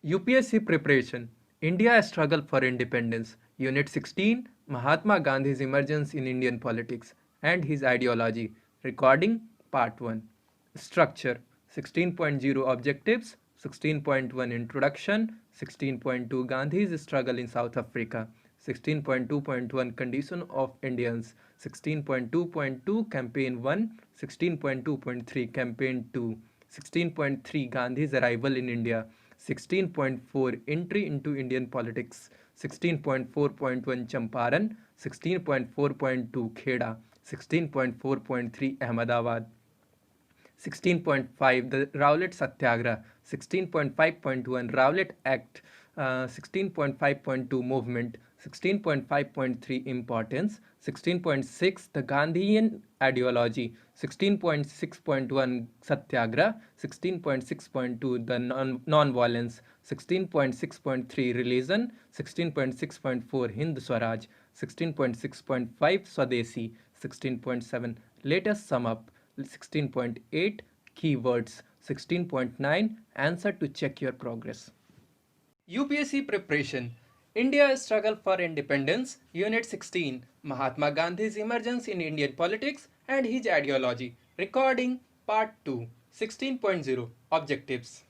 UPSC Preparation India Struggle for Independence Unit 16 Mahatma Gandhi's Emergence in Indian Politics and His Ideology Recording Part 1 Structure 16.0 Objectives 16.1 Introduction 16.2 Gandhi's Struggle in South Africa 16.2.1 Condition of Indians 16.2.2 Campaign 1 16.2.3 Campaign 2 16.3 Gandhi's Arrival in India 16.4 Entry into Indian Politics 16.4.1 Champaran 16.4.2 Kheda 16.4.3 Ahmedabad 16.5 The Rowlatt Satyagraha 16.5.1 Rowlatt Act 16.5.2 Movement 16.5.3 Importance 16.6 The Gandhian Ideology 16.6.1 Satyagraha 16.6.2 The Non-Violence 16.6.3 Religion 16.6.4 Hind Swaraj 16.6.5 Swadeshi 16.7 Let us sum up 16.8 Keywords 16.9 Answer to check your progress. UPSC Preparation India's Struggle for Independence Unit 16 Mahatma Gandhi's Emergence in Indian Politics and His Ideology Recording Part 2 16.0 Objectives.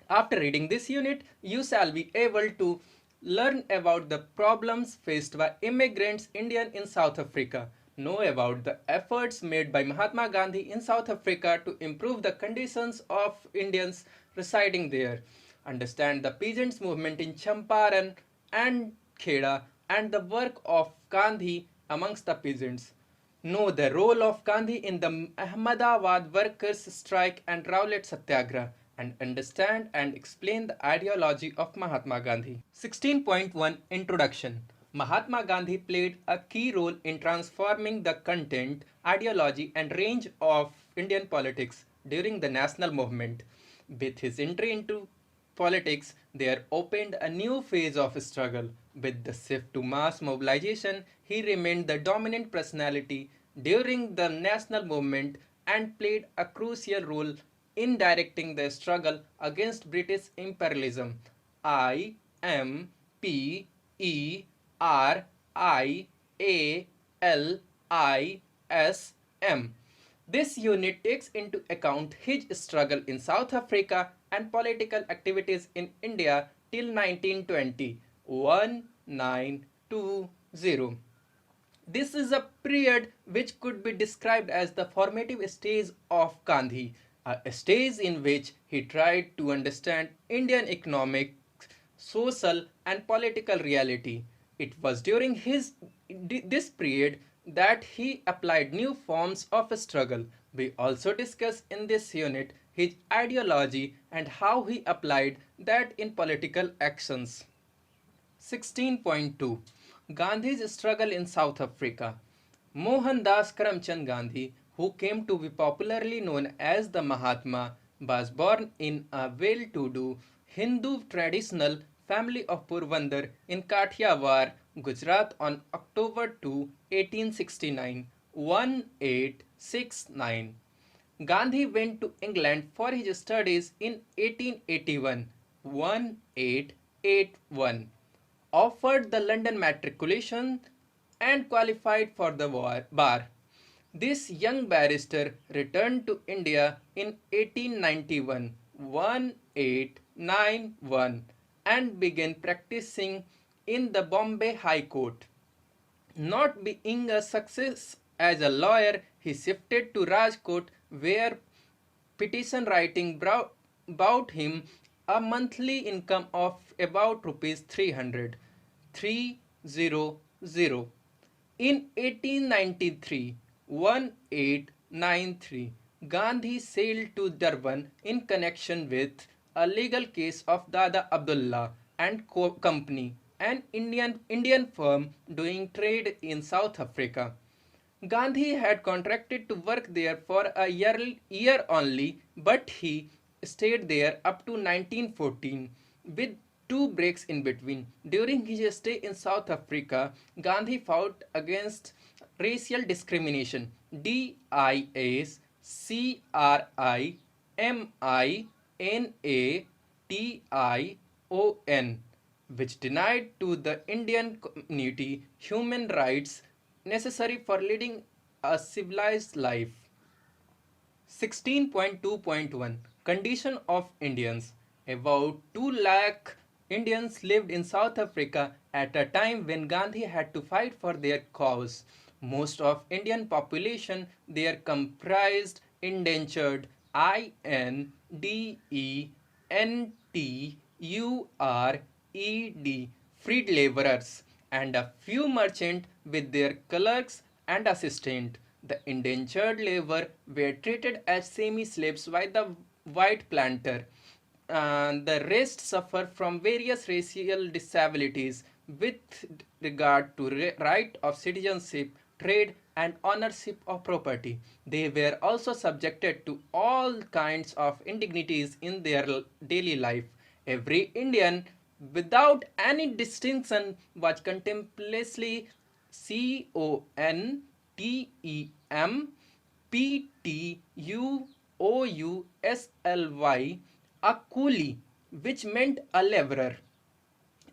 After reading this unit, you shall be able to learn about the problems faced by immigrants Indian in South Africa, know about the efforts made by Mahatma Gandhi in South Africa to improve the conditions of Indians residing there, understand the peasants movement in Champaran and Kheda and the work of Gandhi amongst the peasants. Know the role of Gandhi in the Ahmedabad workers' strike and Rowlatt Satyagraha and understand and explain the ideology of Mahatma Gandhi. 16.1 Introduction Mahatma Gandhi played a key role in transforming the content, ideology, and range of Indian politics during the national movement. With his entry into politics, there opened a new phase of struggle. With the shift to mass mobilization, he remained the dominant personality during the national movement and played a crucial role in directing the struggle against British imperialism. Imperialism. This unit takes into account his struggle in South Africa and political activities in India till 1920. 1920. This is a period which could be described as the formative stage of Gandhi, a stage in which he tried to understand Indian economic, social, and political reality. It was during this period that he applied new forms of struggle. We also discuss in this unit his ideology and how he applied that in political actions. 16.2 Gandhi's struggle in South Africa. Mohandas Karamchand Gandhi, who came to be popularly known as the Mahatma, was born in a well-to-do Hindu traditional family of Porbandar in Kathiawar, Gujarat on October 2, 1869. 1869. Gandhi went to England for his studies in 1881. 1881. Offered the London matriculation and qualified for the bar. This young barrister returned to India in 1891, 1891 and began practicing in the Bombay High Court. Not being a success as a lawyer, he shifted to Rajkot where petition writing brought him a monthly income of about rupees 300. 300. In 1893, 1893, Gandhi sailed to Durban in connection with a legal case of Dada Abdullah and Company, an Indian firm doing trade in South Africa. Gandhi had contracted to work there for a year only, but he stayed there up to 1914 with two breaks in between. During his stay in South Africa, Gandhi fought against racial discrimination. DISCRIMINATION TION, which denied to the Indian community human rights necessary for leading a civilized life. 16.2.1 Condition of Indians. About 2 lakh Indians lived in South Africa at a time when Gandhi had to fight for their cause. Most of Indian population there comprised indentured INDENTURED freed laborers and a few merchants with their clerks and assistants. The indentured labor were treated as semi-slaves by the white planter. The rest suffer from various racial disabilities with regard to right of citizenship, trade, and ownership of property. They were also subjected to all kinds of indignities in their daily life. Every Indian, without any distinction, was contemplatively CONTEMPTUOUSLY, a coolie, which meant a laborer.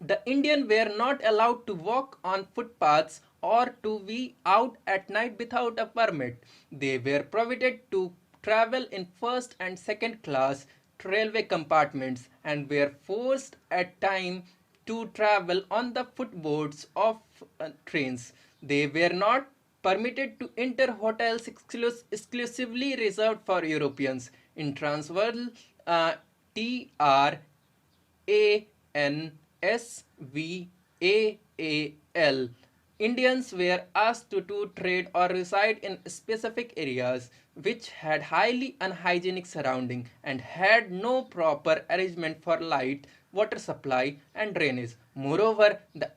The Indians were not allowed to walk on footpaths or to be out at night without a permit. They were prohibited to travel in first and second class railway compartments and were forced at times to travel on the footboards of trains. They were not permitted to enter hotels exclusively reserved for Europeans. In Transvaal, TRANSVAAL, Indians were asked to trade or reside in specific areas which had highly unhygienic surroundings and had no proper arrangement for light, water supply, and drainage. Moreover, the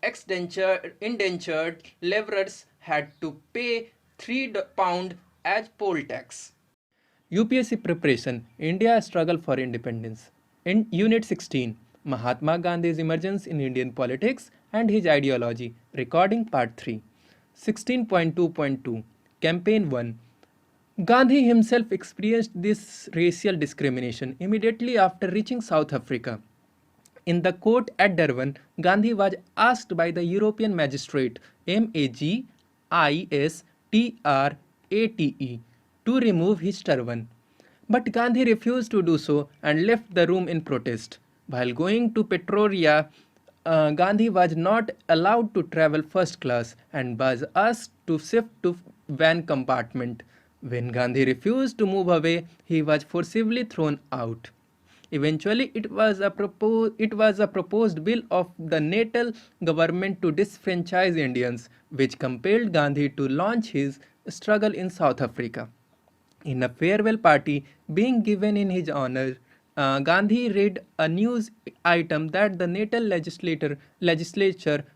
indentured laborers had to pay £3 as poll tax. UPSC preparation, India struggle for independence. In Unit 16, Mahatma Gandhi's emergence in Indian politics and his ideology. Recording Part 3. 16.2.2 Campaign 1. Gandhi himself experienced this racial discrimination immediately after reaching South Africa. In the court at Durban, Gandhi was asked by the European magistrate MAGISTRATE to remove his turban. But Gandhi refused to do so and left the room in protest. While going to Pretoria, Gandhi was not allowed to travel first class and was asked to shift to van compartment. When Gandhi refused to move away, he was forcibly thrown out. Eventually, it was a proposed bill of the Natal government to disfranchise Indians, which compelled Gandhi to launch his struggle in South Africa. In a farewell party being given in his honor, Gandhi read a news item that the Natal legislature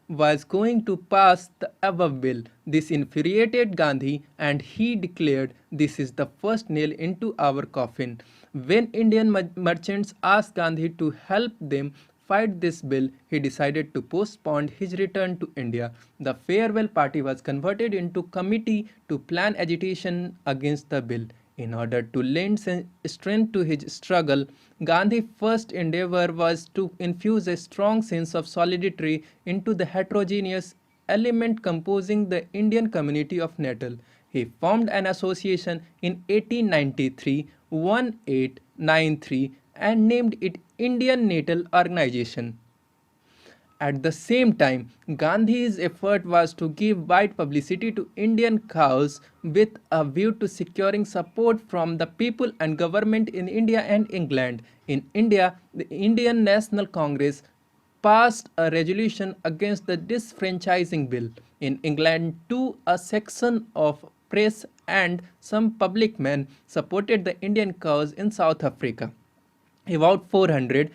was going to pass the above bill. This infuriated Gandhi and he declared, "This is the first nail into our coffin." When Indian merchants asked Gandhi to help them fight this bill, he decided to postpone his return to India. The farewell party was converted into a committee to plan agitation against the bill. In order to lend strength to his struggle, Gandhi's first endeavor was to infuse a strong sense of solidarity into the heterogeneous element composing the Indian community of Natal. He formed an association in 1893 and named it Indian Natal Organization. At the same time, Gandhi's effort was to give wide publicity to Indian cause with a view to securing support from the people and government in India and England. In India, the Indian National Congress passed a resolution against the disfranchising bill. In England, too, a section of press and some public men supported the Indian cause in South Africa. About 400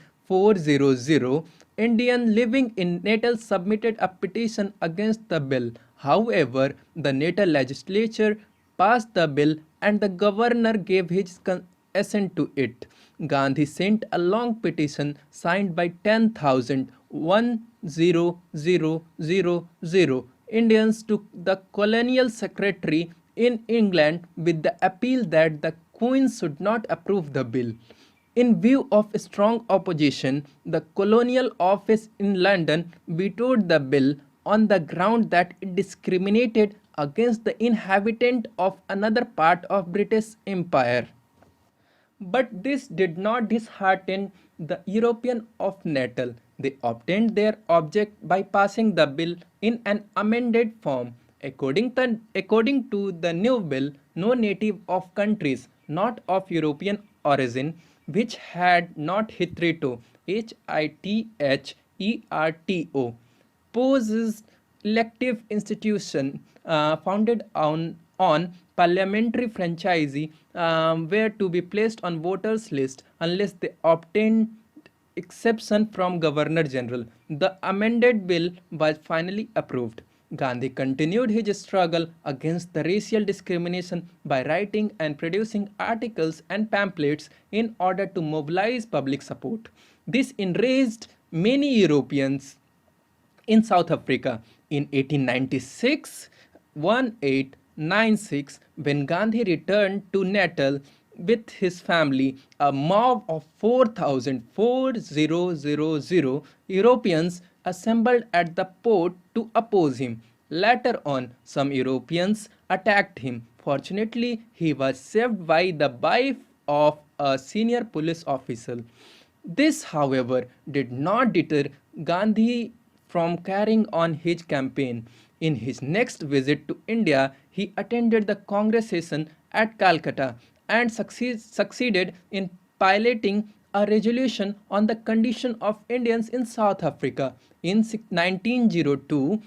Indians living in Natal submitted a petition against the bill. However, the Natal legislature passed the bill and the governor gave his assent to it. Gandhi sent a long petition signed by 10,000 Indians to the colonial secretary in England with the appeal that the Queen should not approve the bill. In view of strong opposition, the Colonial Office in London vetoed the bill on the ground that it discriminated against the inhabitant of another part of British Empire. But this did not dishearten the European of Natal. They obtained their object by passing the bill in an amended form. According to the new bill, no native of countries not of European origin which had not hitherto HITHERTO poses elective institution founded on parliamentary franchise were to be placed on voters list unless they obtained exception from Governor General. The amended bill was finally approved. Gandhi continued his struggle against the racial discrimination by writing and producing articles and pamphlets in order to mobilize public support. This enraged many Europeans in South Africa. In 1896, 1896, when Gandhi returned to Natal with his family, a mob of 4,000 Europeans assembled at the port to oppose him. Later on, some Europeans attacked him. Fortunately, he was saved by the wife of a senior police officer. This, however, did not deter Gandhi from carrying on his campaign. In his next visit to India, he attended the Congress session at Calcutta and succeeded in piloting a resolution on the condition of Indians in South Africa. In 1902,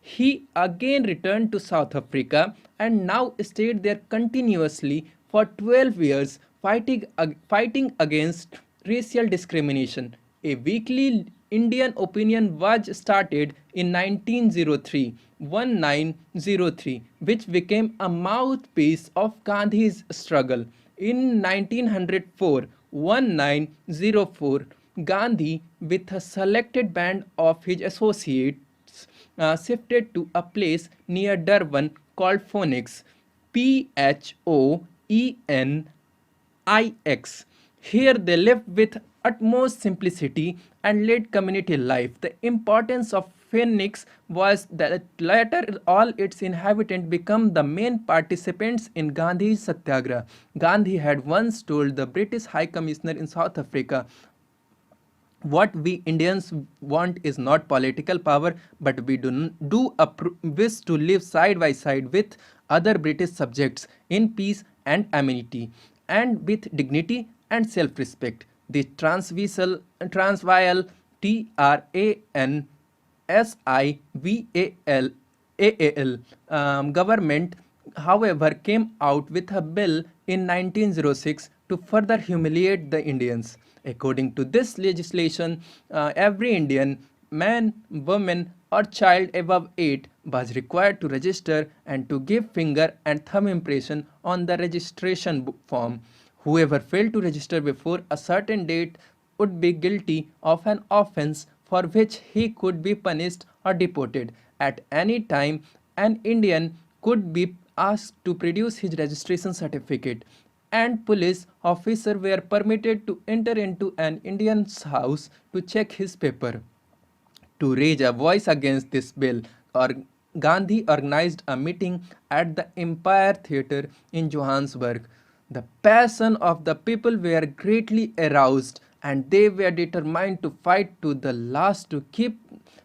he again returned to South Africa and now stayed there continuously for 12 years, fighting against racial discrimination. A weekly Indian opinion was started in 1903, which became a mouthpiece of Gandhi's struggle. In 1904, Gandhi, with a selected band of his associates, shifted to a place near Durban called Phoenix, Phoenix. Here they lived with utmost simplicity and led community life. The importance of Phoenix was that later all its inhabitants became the main participants in Gandhi's Satyagraha. Gandhi had once told the British High Commissioner in South Africa, what we Indians want is not political power, but we wish to live side by side with other British subjects in peace and amity, and with dignity and self-respect. The Transvaal government, however, came out with a bill in 1906 to further humiliate the Indians. According to this legislation, every Indian man, woman, or child above 8 was required to register and to give finger and thumb impression on the registration form. Whoever failed to register before a certain date would be guilty of an offense for which he could be punished or deported. At any time, an Indian could be asked to produce his registration certificate, and police officers were permitted to enter into an Indian's house to check his paper. To raise a voice against this bill, Gandhi organized a meeting at the Empire Theatre in Johannesburg. The passion of the people were greatly aroused, and they were determined to fight to the last to keep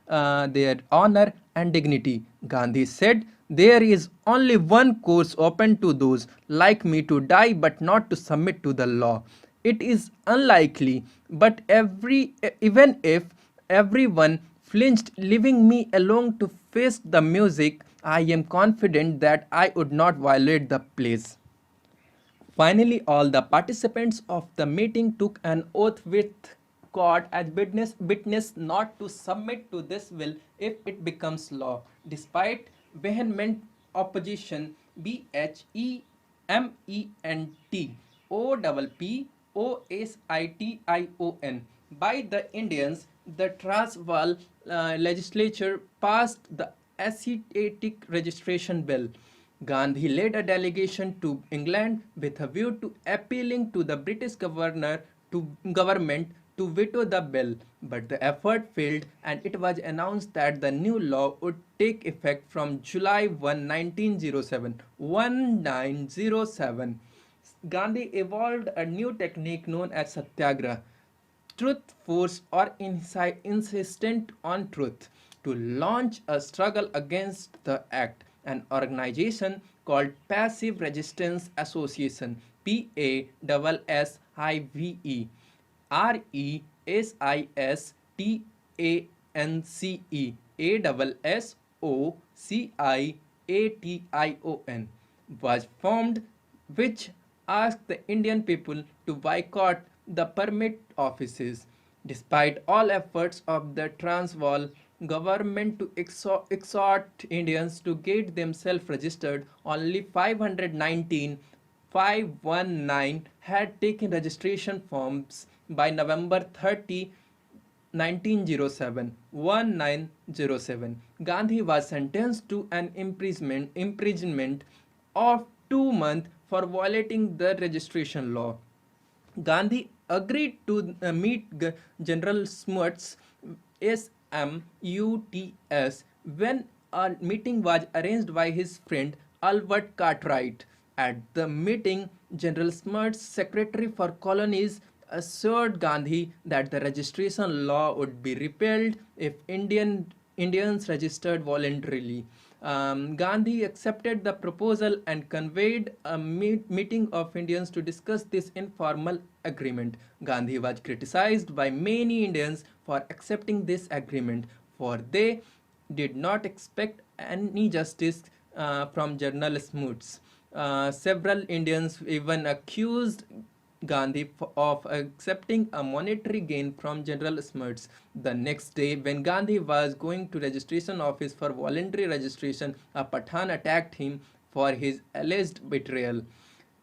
their honor and dignity. Gandhi said, there is only one course open to those like me to die but not to submit to the law. It is unlikely, but even if everyone flinched, leaving me alone to face the music, I am confident that I would not violate the place. Finally, all the participants of the meeting took an oath with God as witness not to submit to this will if it becomes law. Despite vehement opposition, BHEMENTOPPOSITION by the Indians, the Transvaal legislature passed the Asiatic Registration Bill. Gandhi led a delegation to England with a view to appealing to the British government to veto the bill, but the effort failed and it was announced that the new law would take effect from July 1, 1907. 1907. Gandhi evolved a new technique known as satyagraha, truth force or insistent on truth, to launch a struggle against the act. An organization called Passive Resistance Association, PASSIVE, RESISTANCE ASSOCIATION, was formed, which asked the Indian people to boycott the permit offices. Despite all efforts of the Transvaal government to exhort Indians to get themselves registered, only 519 had taken registration forms by November 30, 1907. Gandhi was sentenced to an imprisonment of 2 months for violating the registration law. Gandhi agreed to meet General Smuts, SMUTS, when a meeting was arranged by his friend Albert Cartwright. At the meeting, General Smuts, Secretary for Colonies, assured Gandhi that the registration law would be repealed if Indians registered voluntarily. Gandhi accepted the proposal and convened a meeting of Indians to discuss this informal agreement. Gandhi was criticized by many Indians for accepting this agreement, for they did not expect any justice from General Smuts. Several Indians even accused Gandhi of accepting a monetary gain from General Smuts. The next day, when Gandhi was going to registration office for voluntary registration, a Pathan attacked him for his alleged betrayal.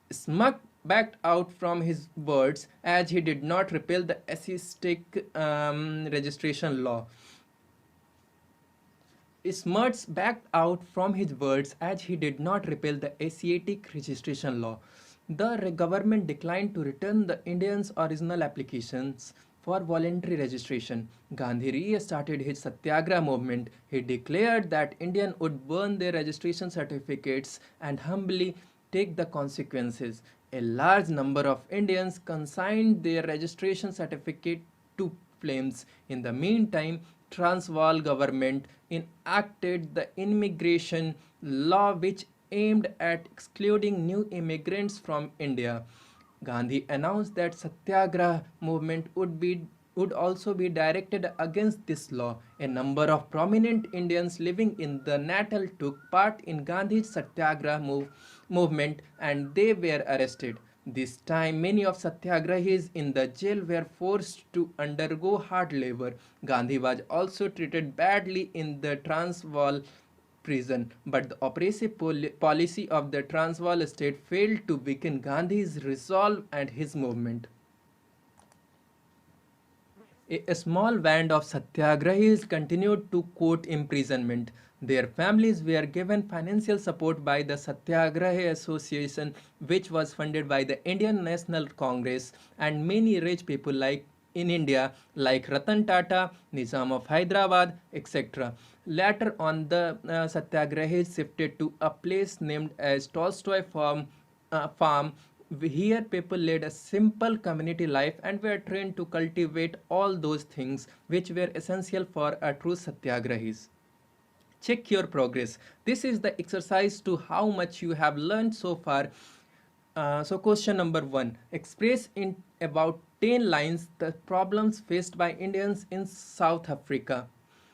Smuts backed out from his words as he did not repeal the atheistic registration law. Smuts backed out from his words as he did not repeal the Asiatic registration law. The government declined to return the Indians' original applications for voluntary registration. Gandhi restarted his Satyagraha movement. He declared that Indians would burn their registration certificates and humbly take the consequences. A large number of Indians consigned their registration certificate to flames. In the meantime, Transvaal government enacted the immigration law, which aimed at excluding new immigrants from India. Gandhi announced that Satyagraha movement would also be directed against this law. A number of prominent Indians living in the Natal took part in Gandhi's Satyagraha movement and they were arrested. This time, many of Satyagrahis in the jail were forced to undergo hard labor. Gandhi was also treated badly in the Transvaal prison, but the oppressive policy of the Transvaal state failed to weaken Gandhi's resolve and his movement. A small band of Satyagrahis continued to court imprisonment. Their families were given financial support by the Satyagraha Association, which was funded by the Indian National Congress, and many rich people in India like Ratan Tata, Nizam of Hyderabad, etc. Later on, the Satyagrahis shifted to a place named as Tolstoy Farm. Here people led a simple community life and were trained to cultivate all those things which were essential for a true Satyagrahis. Check your progress. This is the exercise to how much you have learned so far. So question number 1. Express in about 10 lines the problems faced by Indians in South Africa.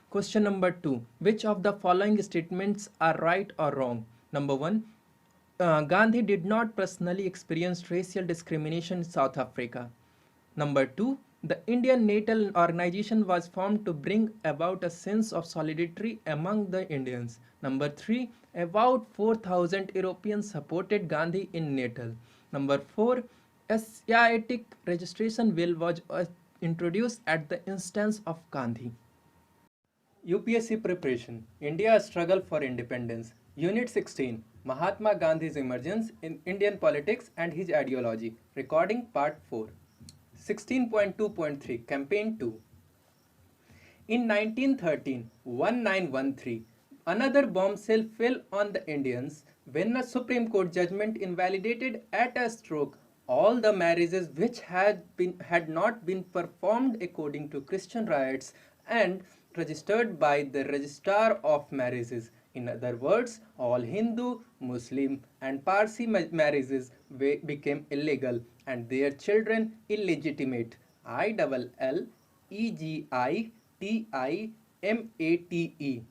Question number 2. Which of the following statements are right or wrong? Number 1. Gandhi did not personally experience racial discrimination in South Africa. Number 2. The Indian Natal Organization was formed to bring about a sense of solidarity among the Indians. Number 3. About 4,000 Europeans supported Gandhi in Natal. Number 4. Asiatic registration bill was introduced at the instance of Gandhi. UPSC preparation. India struggle for independence. Unit 16. Mahatma Gandhi's emergence in Indian politics and his ideology. Recording part 4. 16.2.3 Campaign 2. In 1913, 1913, another bombshell fell on the Indians when a Supreme Court judgment invalidated at a stroke all the marriages which had not been performed according to Christian rites and registered by the Registrar of Marriages. In other words, all Hindu, Muslim, and Parsi marriages became illegal and their children illegitimate. ILLEGITIMATE.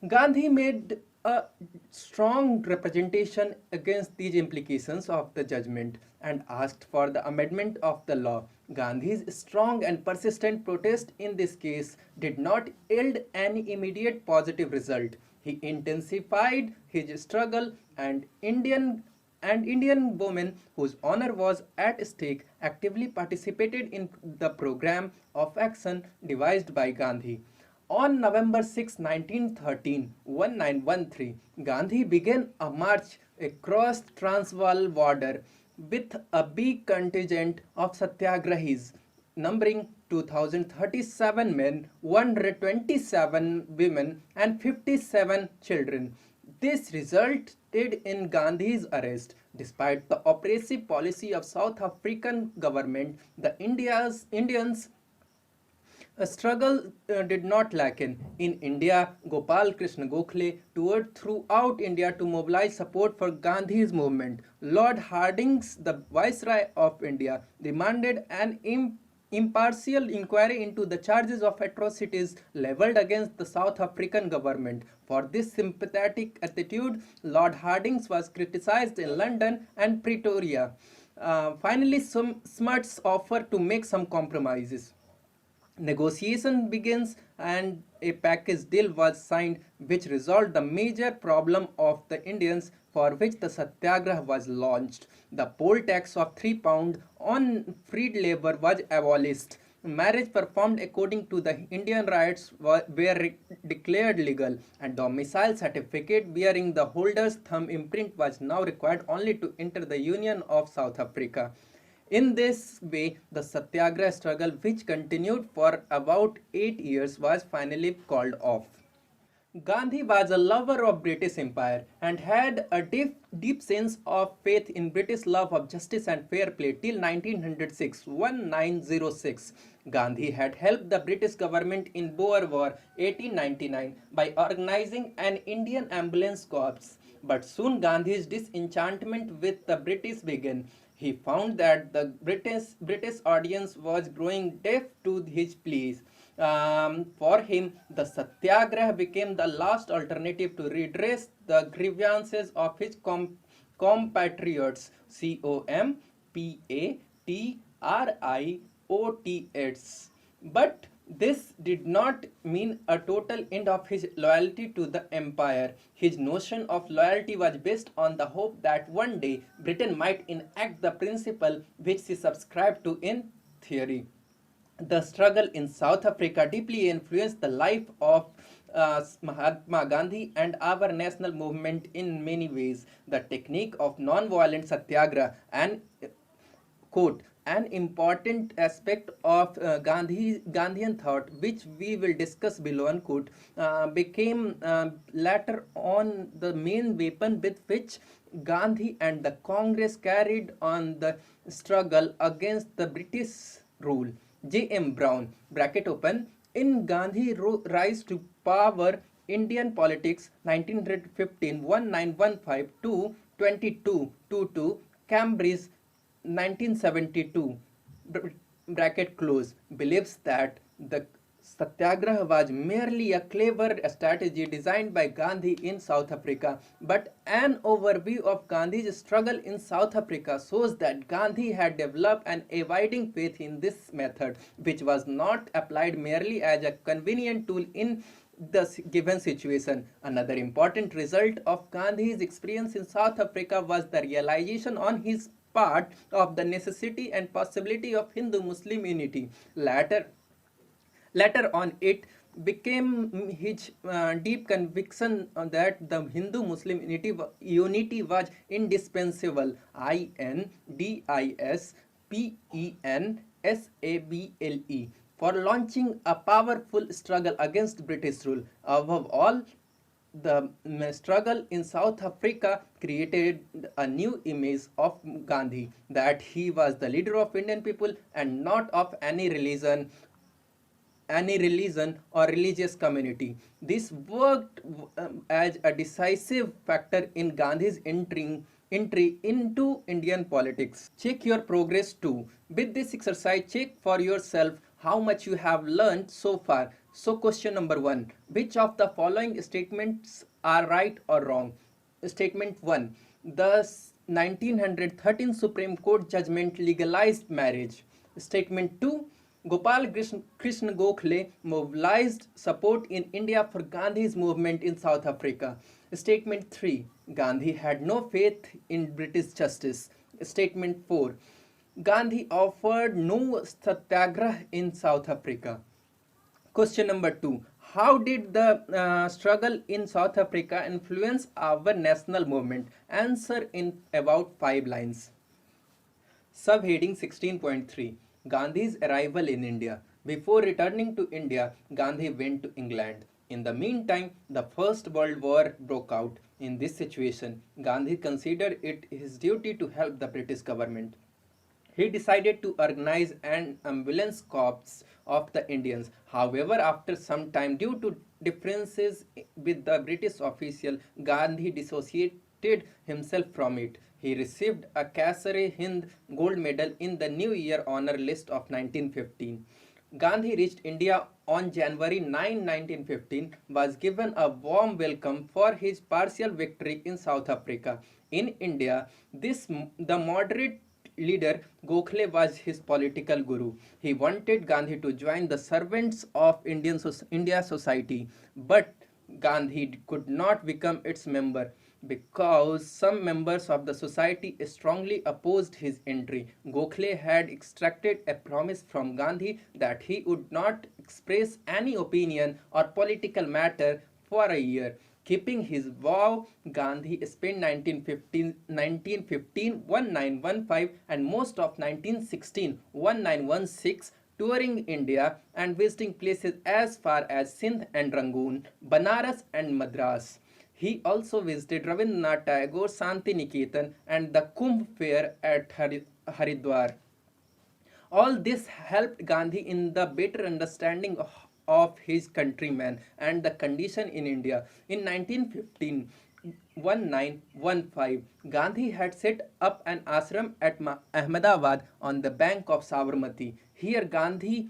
Gandhi made a strong representation against these implications of the judgment and asked for the amendment of the law. Gandhi's strong and persistent protest in this case did not yield any immediate positive result. He intensified his struggle and Indian women whose honor was at stake actively participated in the program of action devised by Gandhi. On November 6, 1913, 1913, Gandhi began a march across Transvaal border with a big contingent of satyagrahis numbering 2037 men, 127 women and 57 children. This resulted in Gandhi's arrest. Despite the oppressive policy of South African government, the Indians a struggle did not lacken. In India, Gopal Krishna Gokhale toured throughout India to mobilize support for Gandhi's movement. Lord Hardinge, the Viceroy of India, demanded an impartial inquiry into the charges of atrocities leveled against the South African government. For this sympathetic attitude, Lord Hardinge was criticized in London and Pretoria. Finally, some Smuts offered to make some compromises. Negotiation begins and a package deal was signed which resolved the major problem of the Indians for which the satyagraha was launched. The poll tax of £3 on freed labor was abolished. Marriage performed according to the Indian rites were declared legal, and domicile certificate bearing the holder's thumb imprint was now required only to enter the Union of South Africa. In this way, the Satyagraha struggle, which continued for about 8 years, was finally called off. Gandhi was a lover of British Empire and had a deep sense of faith in British love of justice and fair play till 1906. Gandhi had helped the British government in Boer War 1899 by organizing an Indian ambulance corps. But soon Gandhi's disenchantment with the British began. He found that the British audience was growing deaf to his pleas. For him, the Satyagraha became the last alternative to redress the grievances of his compatriots. Compatriots. But this did not mean a total end of his loyalty to the empire. His notion of loyalty was based on the hope that one day Britain might enact the principle which he subscribed to in theory. The struggle in South Africa deeply influenced the life of Mahatma Gandhi and our national movement in many ways. The technique of non-violent satyagraha and quote an important aspect of Gandhian thought, which we will discuss below unquote, became later on the main weapon with which Gandhi and the Congress carried on the struggle against the British rule. J.M. Brown, bracket open, in Gandhi rise to power Indian politics 1915 to 22 Cambridge 1972 bracket close, believes that the Satyagraha was merely a clever strategy designed by Gandhi in South Africa, but an overview of Gandhi's struggle in South Africa shows that Gandhi had developed an abiding faith in this method, which was not applied merely as a convenient tool in the given situation. Another important result of Gandhi's experience in South Africa was the realization on his part of the necessity and possibility of Hindu-Muslim unity. Later on, it became his deep conviction that the Hindu-Muslim unity was indispensable. INDISPENSABLE for launching a powerful struggle against British rule. Above all, the struggle in South Africa created a new image of Gandhi, that he was the leader of Indian people and not of any religion or religious community. This worked as a decisive factor in Gandhi's entry into Indian politics. Check your progress too. With this exercise, check for yourself how much you have learned so far. So question number 1. Which of the following statements are right or wrong? Statement 1. The 1913 Supreme Court judgment legalized marriage. Statement 2. Gopal Krishna Gokhale mobilized support in India for Gandhi's movement in South Africa. Statement 3. Gandhi had no faith in British justice. Statement 4. Gandhi offered no satyagrah in South Africa. Question number 2. How did the struggle in South Africa influence our national movement? Answer in about 5 lines. Subheading 16.3. Gandhi's arrival in India. Before returning to India, Gandhi went to England. In the meantime, the First World War broke out. In this situation, Gandhi considered it his duty to help the British government. He decided to organize an ambulance corps of the Indians. However, after some time, due to differences with the British official, Gandhi dissociated himself from it. He received a Kasare-Hind gold medal in the New Year honor list of 1915. Gandhi reached India on January 9, 1915, was given a warm welcome for his partial victory in South Africa. In India, the moderate leader Gokhale was his political guru. He wanted Gandhi to join the servants of India society, but Gandhi could not become its member because some members of the society strongly opposed his entry. Gokhale had extracted a promise from Gandhi that he would not express any opinion or political matter for a year. Keeping his vow, Gandhi spent 1915 and most of 1916 touring India and visiting places as far as Sindh and Rangoon, Banaras and Madras. He also visited Rabindranath Tagore Santi Niketan and the Kumbh fair at Haridwar. All this helped Gandhi in the better understanding of his countrymen and the condition in India. In 1915, Gandhi had set up an ashram at Ahmedabad on the bank of Sabarmati. Here Gandhi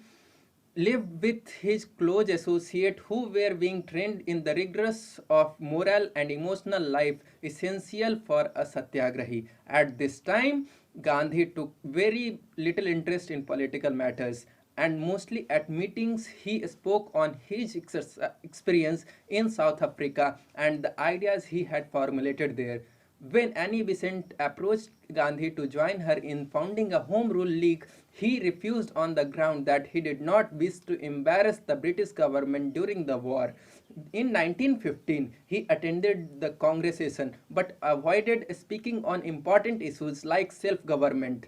lived with his close associates who were being trained in the rigors of moral and emotional life essential for a satyagrahi. At this time, Gandhi took very little interest in political matters, and mostly at meetings he spoke on his experience in South Africa and the ideas he had formulated there. When Annie Besant approached Gandhi to join her in founding a Home Rule League, he refused on the ground that he did not wish to embarrass the British government during the war. In 1915, he attended the congregation but avoided speaking on important issues like self-government.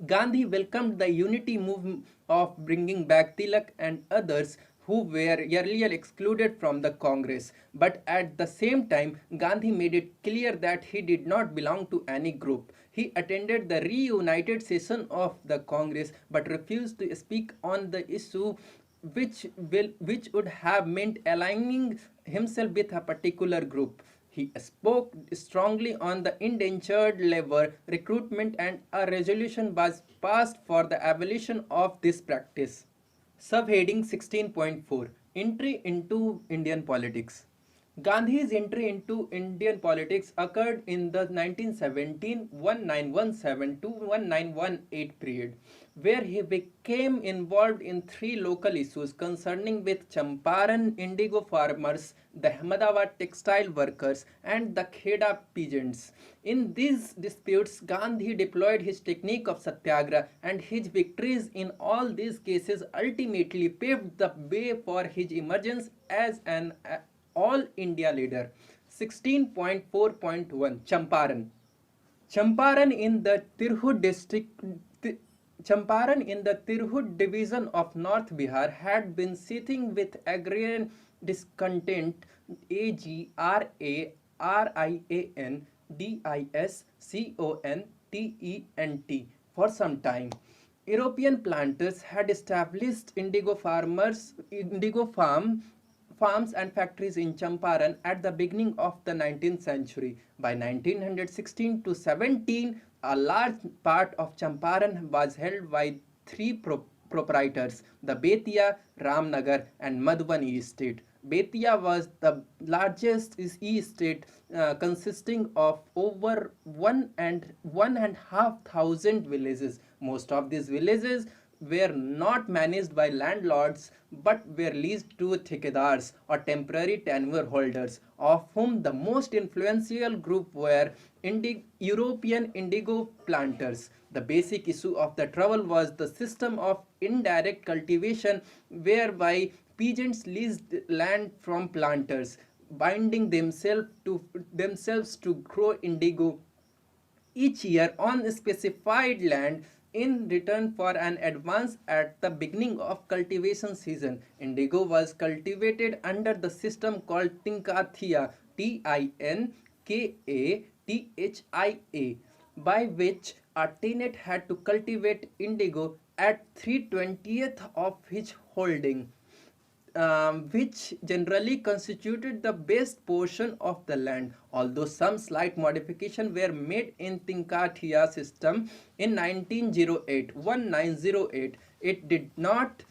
Gandhi welcomed the unity movement of bringing back Tilak and others who were earlier excluded from the Congress. But at the same time, Gandhi made it clear that he did not belong to any group. He attended the reunited session of the Congress but refused to speak on the issue which would have meant aligning himself with a particular group. He spoke strongly on the indentured labor recruitment and a resolution was passed for the abolition of this practice. Subheading 16.4. Entry into Indian politics. Gandhi's entry into Indian politics occurred in the 1917-1917 to 1918 period, where he became involved in three local issues concerning with Champaran indigo farmers, the Ahmedabad textile workers, and the Kheda peasants. In these disputes, Gandhi deployed his technique of satyagraha, and his victories in all these cases ultimately paved the way for his emergence as an all India leader. 16.4.1 Champaran. Champaran in the Tirhut district Champaran in the Tirhut division of North Bihar had been seething with agrarian discontent. AGRARIAN for some time. European planters had established indigo farms and factories in Champaran at the beginning of the 19th century. By 1916 to 17, a large part of Champaran was held by three proprietors, the Betia, Ramnagar and Madhubani estate. Betia was the largest estate, consisting of over one and half thousand villages. Most of these villages were not managed by landlords but were leased to thekedars or temporary tenure holders, of whom the most influential group were European indigo planters. The basic issue of the trouble was the system of indirect cultivation, whereby peasants leased land from planters, binding themselves to grow indigo each year on specified land in return for an advance at the beginning of cultivation season. Indigo was cultivated under the system called Tinkathia, Tinkathia, by which a tenant had to cultivate indigo at 3/20th of his holding, which generally constituted the best portion of the land. Although some slight modifications were made in Tinkathia system in 1908, it did not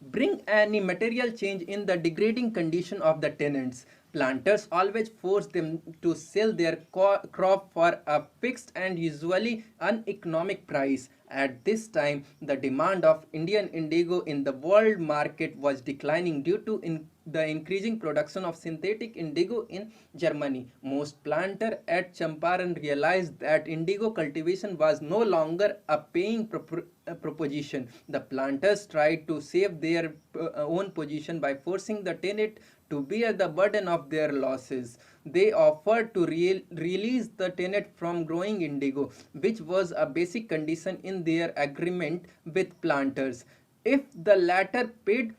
bring any material change in the degrading condition of the tenants. Planters always forced them to sell their crop for a fixed and usually uneconomic price. At this time, the demand of Indian indigo in the world market was declining due to the increasing production of synthetic indigo in Germany. Most planters at Champaran realized that indigo cultivation was no longer a paying proposition. The planters tried to save their own position by forcing the tenant to bear the burden of their losses. They offered to release the tenant from growing indigo, which was a basic condition in their agreement with planters, if the latter paid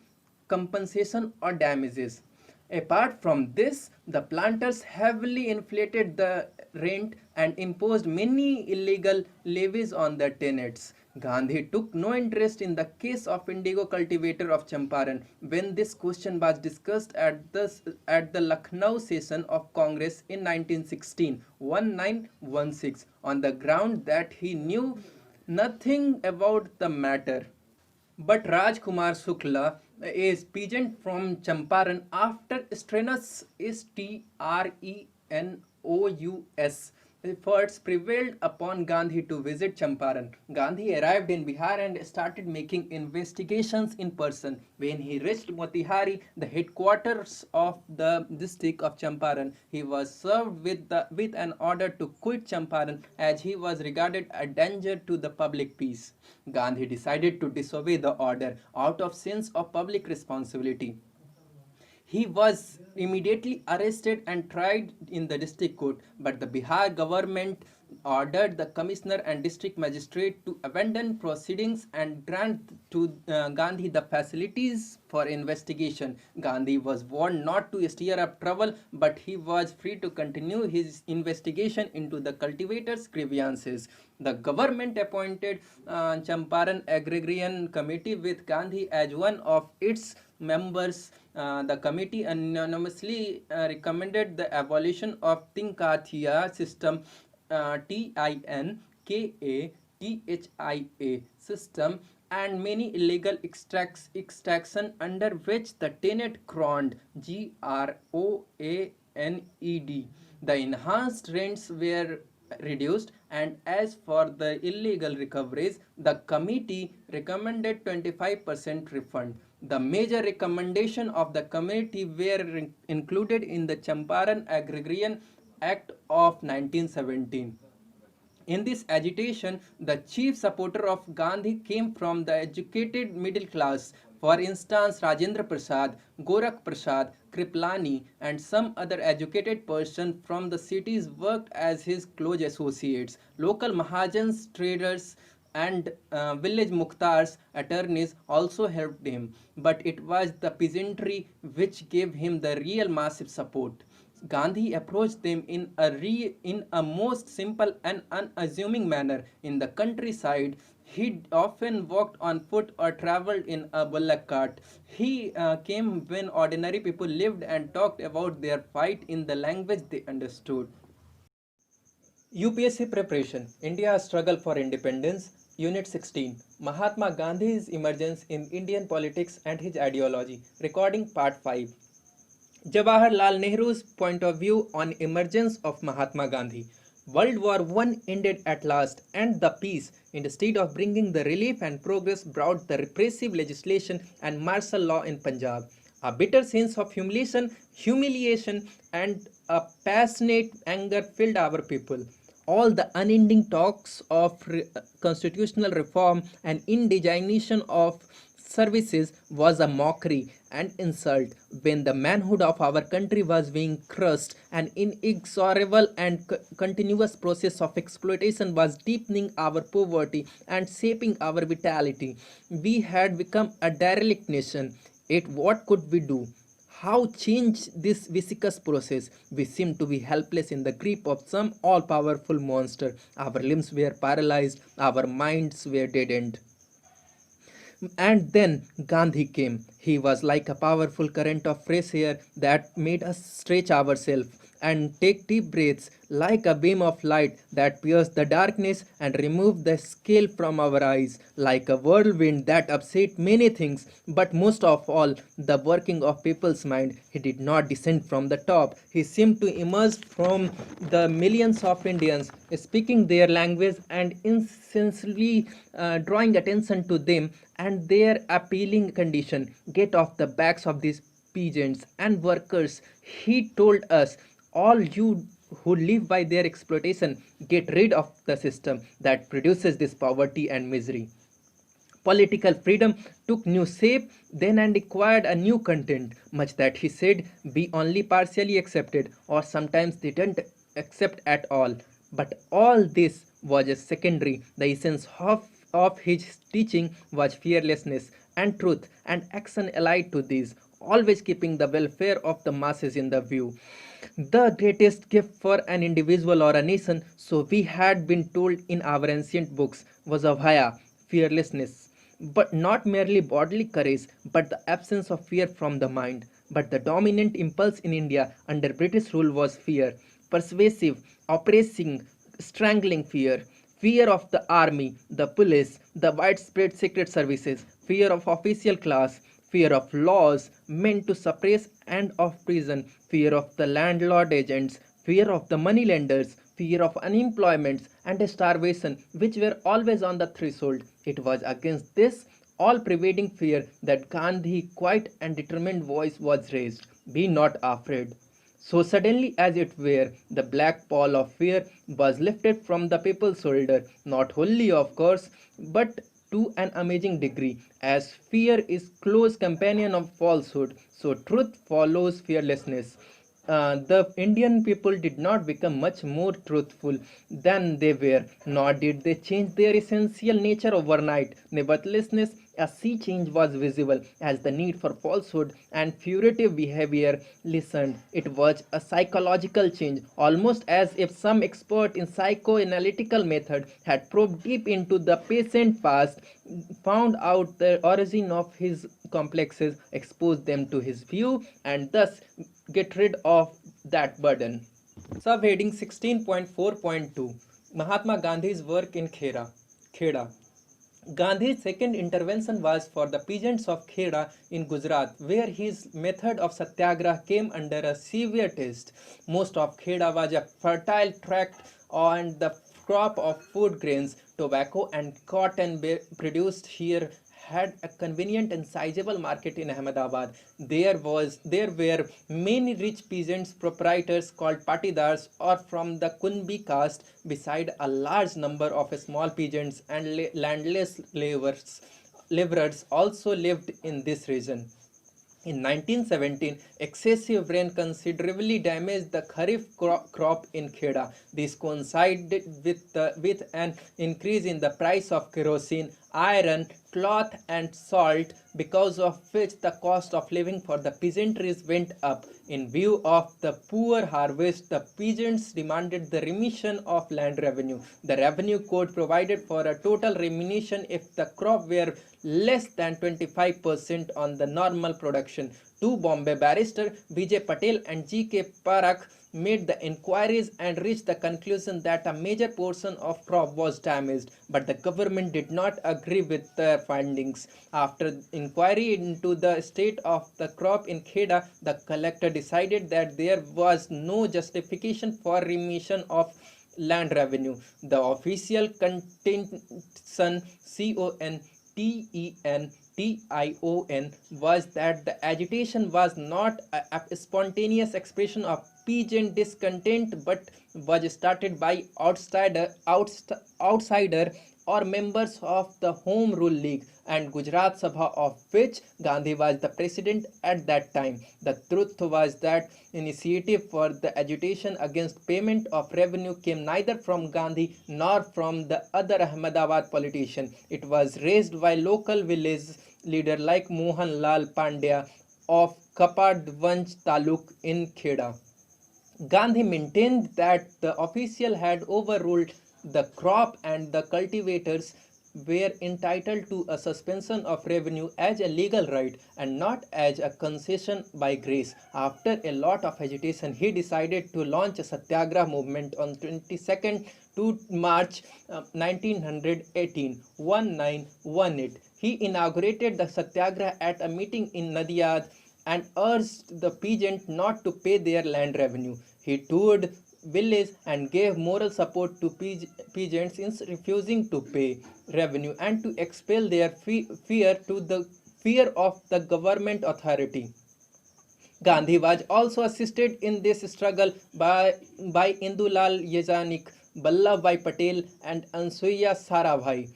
compensation or damages. Apart from this, the planters heavily inflated the rent and imposed many illegal levies on the tenants. Gandhi took no interest in the case of indigo cultivator of Champaran. When this question was discussed at the Lucknow session of Congress in 1916 on the ground that he knew nothing about the matter. But Rajkumar Shukla, a peasant from Champaran, after strenuous strenuous efforts prevailed upon Gandhi to visit Champaran. Gandhi arrived in Bihar and started making investigations in person. When he reached Motihari, the headquarters of the district of Champaran, he was served with an order to quit Champaran as he was regarded a danger to the public peace. Gandhi decided to disobey the order out of sense of public responsibility. He was immediately arrested and tried in the district court, but the Bihar government ordered the commissioner and district magistrate to abandon proceedings and grant to Gandhi the facilities for investigation. Gandhi was warned not to stir up trouble, but he was free to continue his investigation into the cultivators' grievances. The government appointed Champaran Agrarian Committee with Gandhi as one of its members. The committee unanimously recommended the abolition of Tinkathia system, Tinkathia system, and many illegal extraction under which the tenant groaned GROANED. The enhanced rents were reduced, and as for the illegal recoveries, the committee recommended 25% refund. The major recommendation of the committee were included in the Champaran Agrarian Act of 1917. In this agitation, the chief supporter of Gandhi came from the educated middle class. For instance, Rajendra Prasad, Gorakh Prasad, Kriplani, and some other educated person from the cities worked as his close associates. Local Mahajans, traders, and village Mukhtars, attorneys also helped him, but it was the peasantry which gave him the real massive support. Gandhi approached them in a most simple and unassuming manner. In the countryside, he often walked on foot or traveled in a bullock cart. He came when ordinary people lived and talked about their fight in the language they understood. UPSC preparation, India struggle for independence, Unit 16, Mahatma Gandhi's emergence in Indian politics and his ideology, recording part 5. Jawaharlal Nehru's point of view on emergence of Mahatma Gandhi. World War I ended at last, and the peace, instead of bringing the relief and progress, brought the repressive legislation and martial law in Punjab. A bitter sense of humiliation, and a passionate anger filled our people. All the unending talks of constitutional reform and indigenization of services was a mockery and insult when the manhood of our country was being crushed. An inexorable and continuous process of exploitation was deepening our poverty and shaping our vitality. We had become a derelict nation. Yet what could we do? How change this viscous process? We seemed to be helpless in the grip of some all-powerful monster. Our limbs were paralyzed, our minds were deadened. And then Gandhi came. He was like a powerful current of fresh air that made us stretch ourselves and take deep breaths, like a beam of light that pierced the darkness and removed the scale from our eyes, like a whirlwind that upset many things, but most of all, the working of people's mind. He did not descend from the top. He seemed to emerge from the millions of Indians, speaking their language and incessantly drawing attention to them and their appealing condition. Get off the backs of these peasants and workers, he told us. All you who live by their exploitation, get rid of the system that produces this poverty and misery. Political freedom took new shape then and acquired a new content, much that he said be only partially accepted or sometimes didn't accept at all. But all this was a secondary. The essence of his teaching was fearlessness and truth and action allied to these, always keeping the welfare of the masses in the view. The greatest gift for an individual or a nation, so we had been told in our ancient books, was Abhaya, fearlessness. But not merely bodily courage, but the absence of fear from the mind. But the dominant impulse in India under British rule was fear, persuasive, oppressing, strangling fear. Fear of the army, the police, the widespread secret services, fear of official class, fear of laws meant to suppress and of prison, fear of the landlord agents, fear of the moneylenders, fear of unemployment and starvation, which were always on the threshold. It was against this all pervading fear that Gandhi's quiet and determined voice was raised. Be not afraid. So suddenly, as it were, the black pall of fear was lifted from the people's shoulder, not wholly, of course, but to an amazing degree. As fear is close companion of falsehood, so truth follows fearlessness. The Indian people did not become much more truthful than they were, nor did they change their essential nature overnight. Nevertheless, a sea change was visible as the need for falsehood and furtive behavior lessened. It was a psychological change, almost as if some expert in psychoanalytical method had probed deep into the patient past, found out the origin of his complexes, exposed them to his view, and thus get rid of that burden. Subheading 16.4.2, Mahatma Gandhi's work in Khera. Gandhi's second intervention was for the peasants of Kheda in Gujarat, where his method of satyagraha came under a severe test. Most of Kheda was a fertile tract, and the crop of food grains, tobacco, and cotton produced here had a convenient and sizable market in Ahmedabad. There were many rich peasants proprietors called patidars or from the Kunbi caste, beside a large number of small peasants and landless laborers also lived in this region. In 1917, excessive rain considerably damaged the kharif crop in Kheda. This coincided with an increase in the price of kerosene, iron, cloth, and salt, because of which the cost of living for the peasantry went up. In view of the poor harvest, the peasants demanded the remission of land revenue. The revenue code provided for a total remission if the crop were less than 25% on the normal production. Two Bombay barrister Vijay Patel and G.K. Parakh made the inquiries and reached the conclusion that a major portion of crop was damaged, but the government did not agree with their findings. After inquiry into the state of the crop in Kheda, the collector decided that there was no justification for remission of land revenue. The official contention CONTENTION was that the agitation was not a spontaneous expression of peasant discontent, but was started by outsider or members of the Home Rule League and Gujarat Sabha, of which Gandhi was the president at that time. The truth was that initiative for the agitation against payment of revenue came neither from Gandhi nor from the other Ahmedabad politician. It was raised by local village leader like Mohan Lal Pandya of Kapadvanj Taluk in Kheda. Gandhi maintained that the official had overruled the crop and the cultivators were entitled to a suspension of revenue as a legal right and not as a concession by grace. After a lot of agitation, he decided to launch a satyagraha movement on 22nd to March 1918. He inaugurated the satyagraha at a meeting in Nadiad and urged the peasant not to pay their land revenue. He toured village and gave moral support to peasants in refusing to pay revenue and to expel their fear of the government authority. Gandhi was also assisted in this struggle by Indulal Yajanik, Vallabhbhai Patel, and Ansuya Sarabhai.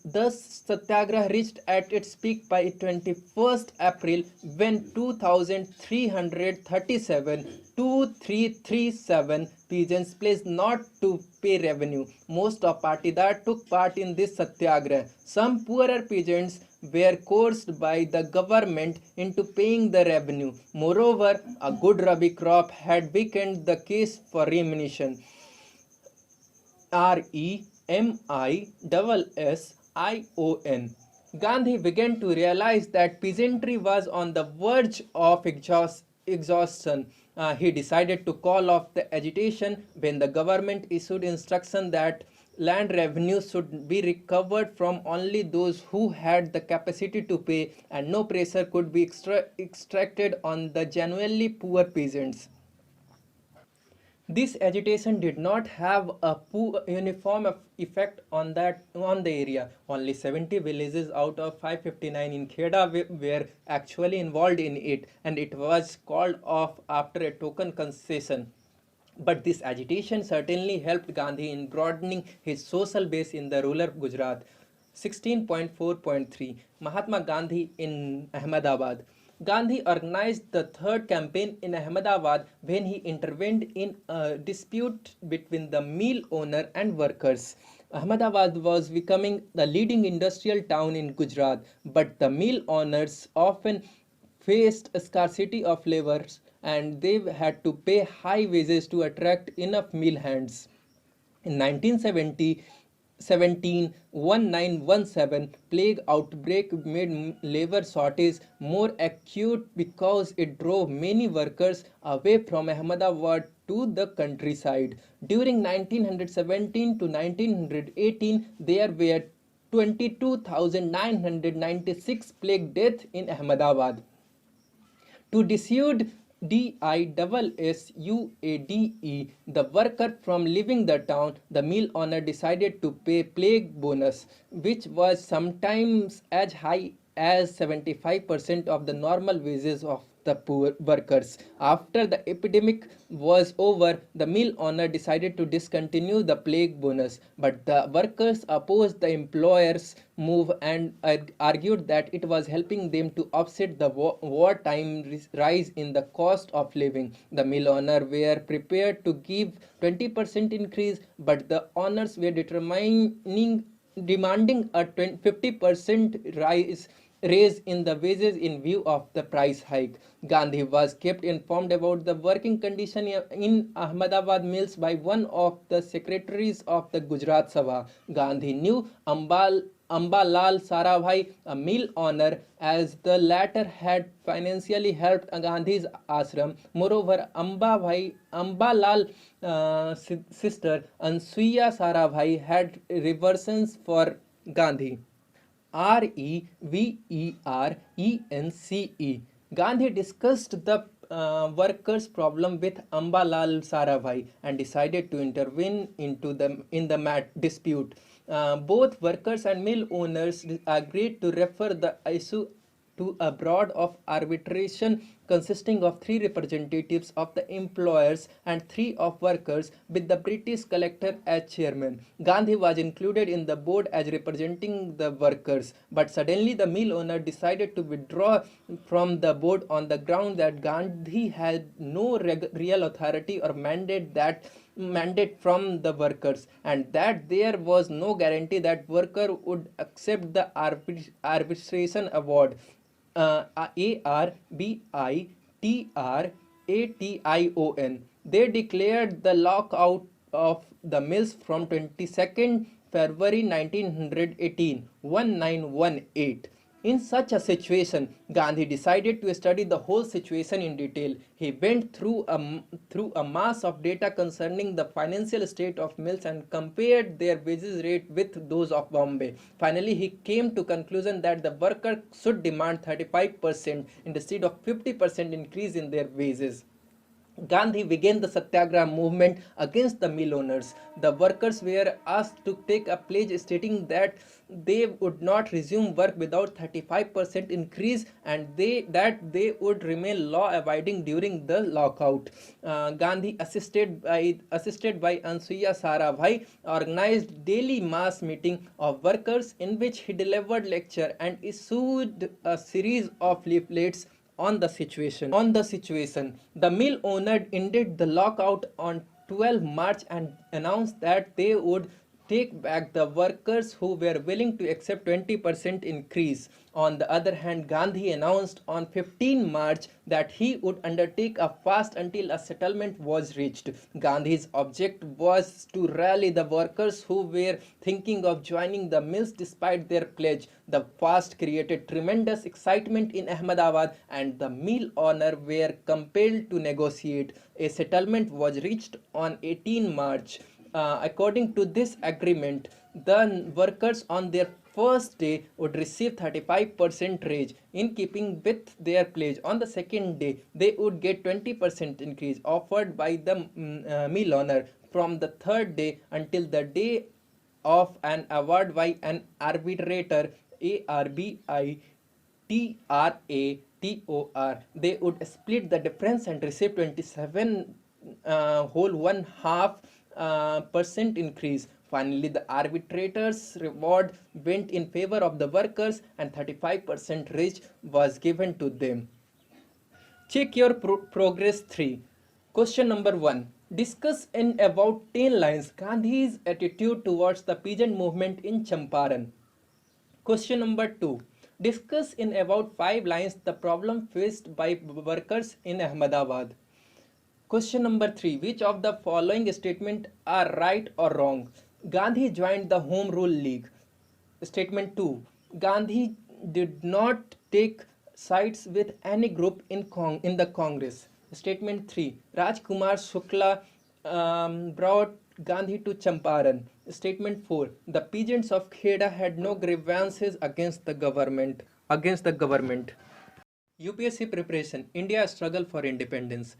Thus, Satyagraha reached at its peak by 21st April, when 2337 peasants pledged not to pay revenue. Most of Patidar took part in this Satyagraha. Some poorer peasants were coerced by the government into paying the revenue. Moreover, a good Rabi crop had weakened the case for remission. REMISSION. Gandhi began to realize that peasantry was on the verge of exhaustion. He decided to call off the agitation when the government issued instruction that land revenue should be recovered from only those who had the capacity to pay, and no pressure could be extracted on the genuinely poor peasants. This agitation did not have a uniform effect on the area. Only 70 villages out of 559 in Kheda were actually involved in it, and it was called off after a token concession. But this agitation certainly helped Gandhi in broadening his social base in the rural Gujarat. 16.4.3 Mahatma Gandhi in Ahmedabad. Gandhi organized the third campaign in Ahmedabad when he intervened in a dispute between the mill owner and workers. Ahmedabad was becoming the leading industrial town in Gujarat, but the mill owners often faced a scarcity of laborers, and they had to pay high wages to attract enough mill hands. In 1970, 1917 plague outbreak made labor shortage more acute because it drove many workers away from Ahmedabad to the countryside. During 1917 to 1918, there were 22,996 plague deaths in Ahmedabad. To dissuade DISSUADE, the worker from leaving the town, the mill owner decided to pay plague bonus, which was sometimes as high as 75% of the normal wages of the poor workers. After the epidemic was over, the mill owner decided to discontinue the plague bonus, but the workers opposed the employer's move and argued that it was helping them to offset the wartime rise in the cost of living. The mill owner were prepared to give 20% increase, but the owners were demanding a 50% raise in the wages in view of the price hike. Gandhi was kept informed about the working condition in Ahmedabad mills by one of the secretaries of the Gujarat Sabha. Gandhi knew Ambalal Sarabhai, a mill owner, as the latter had financially helped Gandhi's ashram. Moreover, Ambalal sister Ansuya Sarabhai had reversions for Gandhi. REVERENCE. Gandhi discussed the workers' problem with Ambalal Sarabhai and decided to intervene in the dispute. Both workers and mill owners agreed to refer the issue to a board of arbitration consisting of 3 representatives of the employers and 3 of workers, with the British collector as chairman. Gandhi was included in the board as representing the workers, but suddenly the mill owner decided to withdraw from the board on the ground that Gandhi had no real authority or mandate from the workers, and that there was no guarantee that worker would accept the arbitration award. ARBITRATION. They declared the lockout of the mills from 22nd February 1918, 1918. In such a situation, Gandhi decided to study the whole situation in detail. He went through a mass of data concerning the financial state of mills and compared their wages rate with those of Bombay. Finally, he came to conclusion that the worker should demand 35% instead of 50% increase in their wages. Gandhi began the Satyagraha movement against the mill owners. The workers were asked to take a pledge stating that they would not resume work without 35% increase and that they would remain law abiding during the lockout. Gandhi, assisted by Ansuya Sarabhai, organized daily mass meeting of workers in which he delivered lecture and issued a series of leaflets on the situation. The mill owner ended the lockout on 12 March and announced that they would take back the workers who were willing to accept 20% increase. On the other hand, Gandhi announced on 15 March that he would undertake a fast until a settlement was reached. Gandhi's object was to rally the workers who were thinking of joining the mills despite their pledge. The fast created tremendous excitement in Ahmedabad and the mill owner were compelled to negotiate. A settlement was reached on 18 March. According to this agreement, the workers on their first day would receive 35% raise in keeping with their pledge. On the second day, they would get 20% increase offered by the mill owner. From the third day until the day of an award by an arbitrator, ARBITRATOR, they would split the difference and receive 27 whole one half percent increase. Finally, the arbitrator's reward went in favor of the workers and 35% raise was given to them. Check your progress 3. Question number 1. Discuss in about 10 lines Gandhi's attitude towards the peasant movement in Champaran. Question number 2. Discuss in about 5 lines the problem faced by workers in Ahmedabad. Question number 3. Which of the following statements are right or wrong? Gandhi joined the Home Rule League. Statement 2. Gandhi did not take sides with any group in the Congress. Statement 3. Rajkumar Shukla brought Gandhi to Champaran. Statement 4. The peasants of Kheda had no grievances against the government. UPSC preparation. India struggle for independence.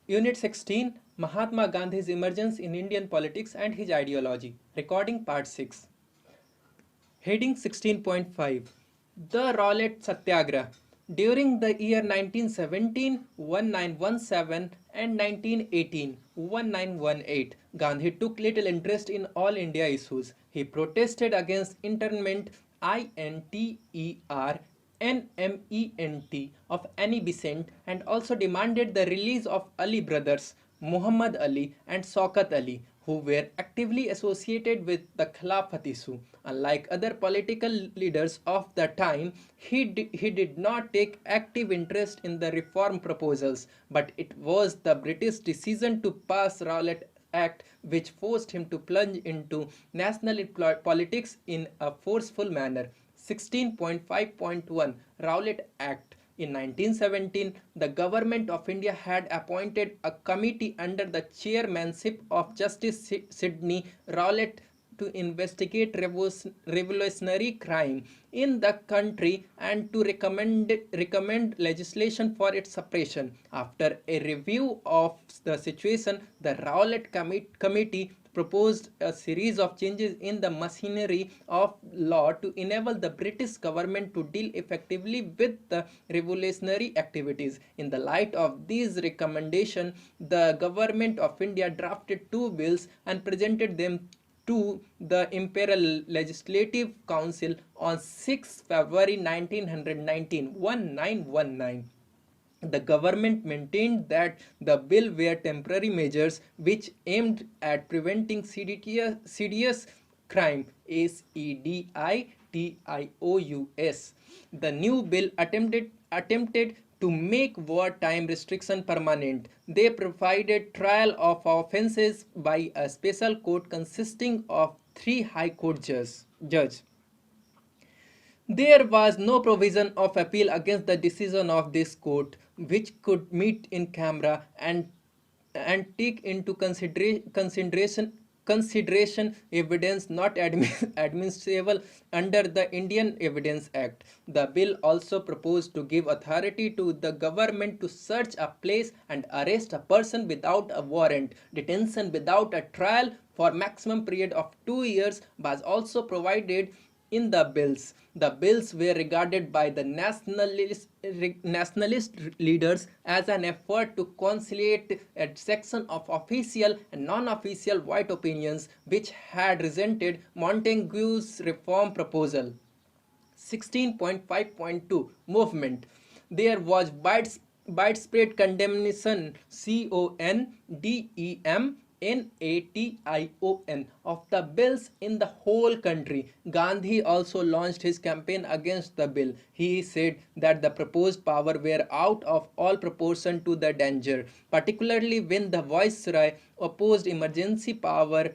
Unit 16. Mahatma Gandhi's emergence in Indian politics and his ideology. Recording part 6. Heading 16.5. The Rowlatt Satyagraha. During the year 1917, 1917 and 1918, 1918, Gandhi took little interest in all India issues. He protested against internment INTERNMENT of Annie Besant and also demanded the release of Ali brothers Muhammad Ali and Shaukat Ali, who were actively associated with the Khilafat issue. Unlike other political leaders of the time, he did not take active interest in the reform proposals, but it was the British decision to pass Rowlatt Act which forced him to plunge into national politics in a forceful manner. 16.5.1 Rowlatt Act. In 1917, the Government of India had appointed a committee under the chairmanship of Justice Sidney Rowlatt to investigate revolutionary crime in the country and to recommend legislation for its suppression. After a review of the situation, the Rowlatt Committee proposed a series of changes in the machinery of law to enable the British government to deal effectively with the revolutionary activities. In the light of these recommendations, the Government of India drafted two bills and presented them to the Imperial Legislative Council on 6 February 1919. The government maintained that the bill were temporary measures which aimed at preventing serious crime. SEDITIOUS. The new bill attempted to make wartime restriction permanent. They provided trial of offences by a special court consisting of 3 High Court judges. There was no provision of appeal against the decision of this court, which could meet in camera and take into consideration evidence not admissible under the Indian Evidence Act. The bill also proposed to give authority to the government to search a place and arrest a person without a warrant. Detention without a trial for maximum period of 2 years was also provided in the bills. The bills were regarded by the nationalist leaders as an effort to conciliate a section of official and non-official white opinions which had resented Montagu's reform proposal. 16.5.2 Movement. There was widespread condemnation CONDEMNATION of the bills in the whole country. Gandhi also launched his campaign against the bill. He said that the proposed power were out of all proportion to the danger, particularly when the Viceroy opposed emergency power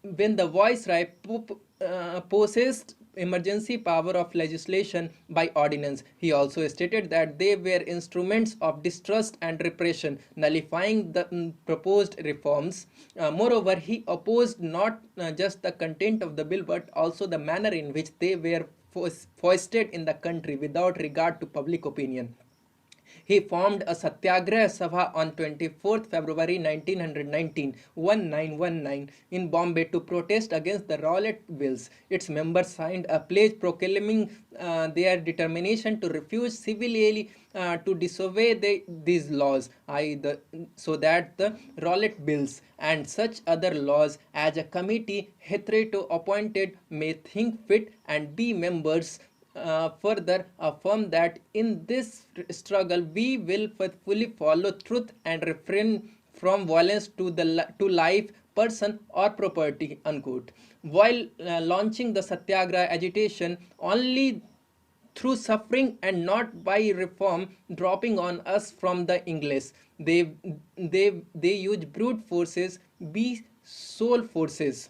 when the Viceroy possessed emergency power of legislation by ordinance. He also stated that they were instruments of distrust and repression, nullifying the proposed reforms. Moreover, he opposed not just the content of the bill but also the manner in which they were foisted in the country without regard to public opinion. He formed a Satyagraha Sabha on 24th February 1919 in Bombay to protest against the Rowlatt bills. Its members signed a pledge proclaiming their determination to refuse civilly to disobey these laws, so that the Rowlatt bills and such other laws as a committee hitherto appointed may think fit and be members. Further affirm that in this struggle we will faithfully follow truth and refrain from violence to life, person or property, unquote. While launching the Satyagraha agitation only through suffering and not by reform dropping on us from the English, they use brute forces, be soul forces.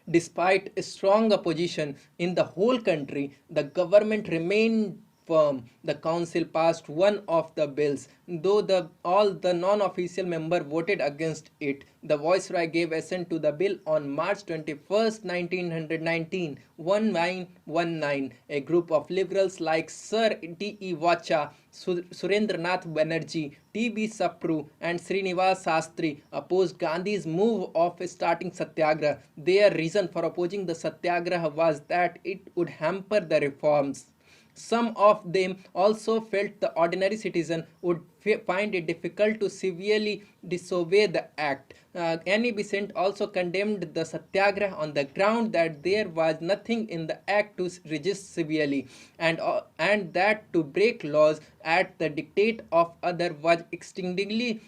Despite strong opposition in the whole country, the government remained firm. The council passed one of the bills, though all the non-official members voted against it. The viceroy gave assent to the bill on March 21, 1919, 1919. A group of liberals like Sir T.E. Vacha, Surendranath Banerjee, T.B. Sapru, and Srinivas Sastry opposed Gandhi's move of starting satyagraha. Their reason for opposing the satyagraha was that it would hamper the reforms. Some of them also felt the ordinary citizen would find it difficult to severely disobey the act. Annie Besant also condemned the satyagraha on the ground that there was nothing in the act to resist severely, and that to break laws at the dictate of other was exceedingly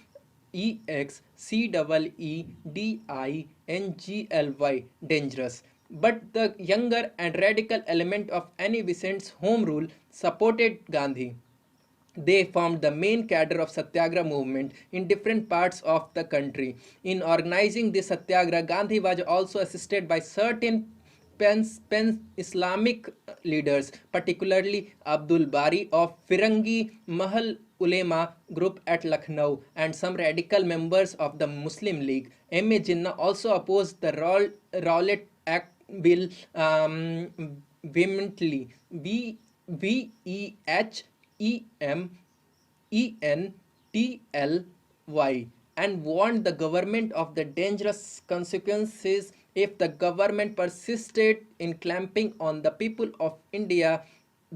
EXCEEDINGLY dangerous. But the younger and radical element of Annie Besant's Home Rule supported Gandhi. They formed the main cadre of Satyagraha movement in different parts of the country. In organizing the Satyagraha, Gandhi was also assisted by certain Islamic leaders, particularly Abdul Bari of Firangi Mahal Ulema group at Lucknow, and some radical members of the Muslim League. M.A. Jinnah also opposed the Rowlatt Act Bill vehemently. VEHEMENTLY, and warned the government of the dangerous consequences if the government persisted in clamping on the people of India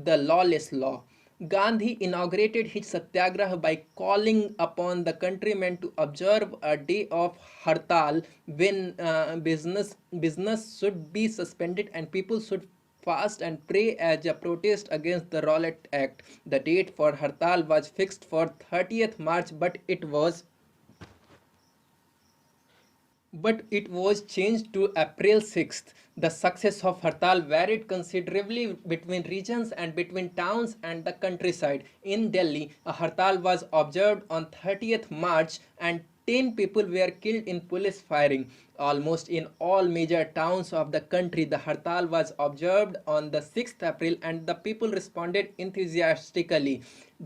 the lawless law. Gandhi inaugurated his satyagraha by calling upon the countrymen to observe a day of hartal when business should be suspended and people should fast and pray as a protest against the Rowlatt Act. The date for hartal was fixed for 30th March, but it was changed to April 6th. The success of Hartal varied considerably between regions and between towns and the countryside. In Delhi, a Hartal was observed on 30th March and 10 people were killed in police firing. Almost in all major towns of the country, the Hartal was observed on the 6th April and the people responded enthusiastically.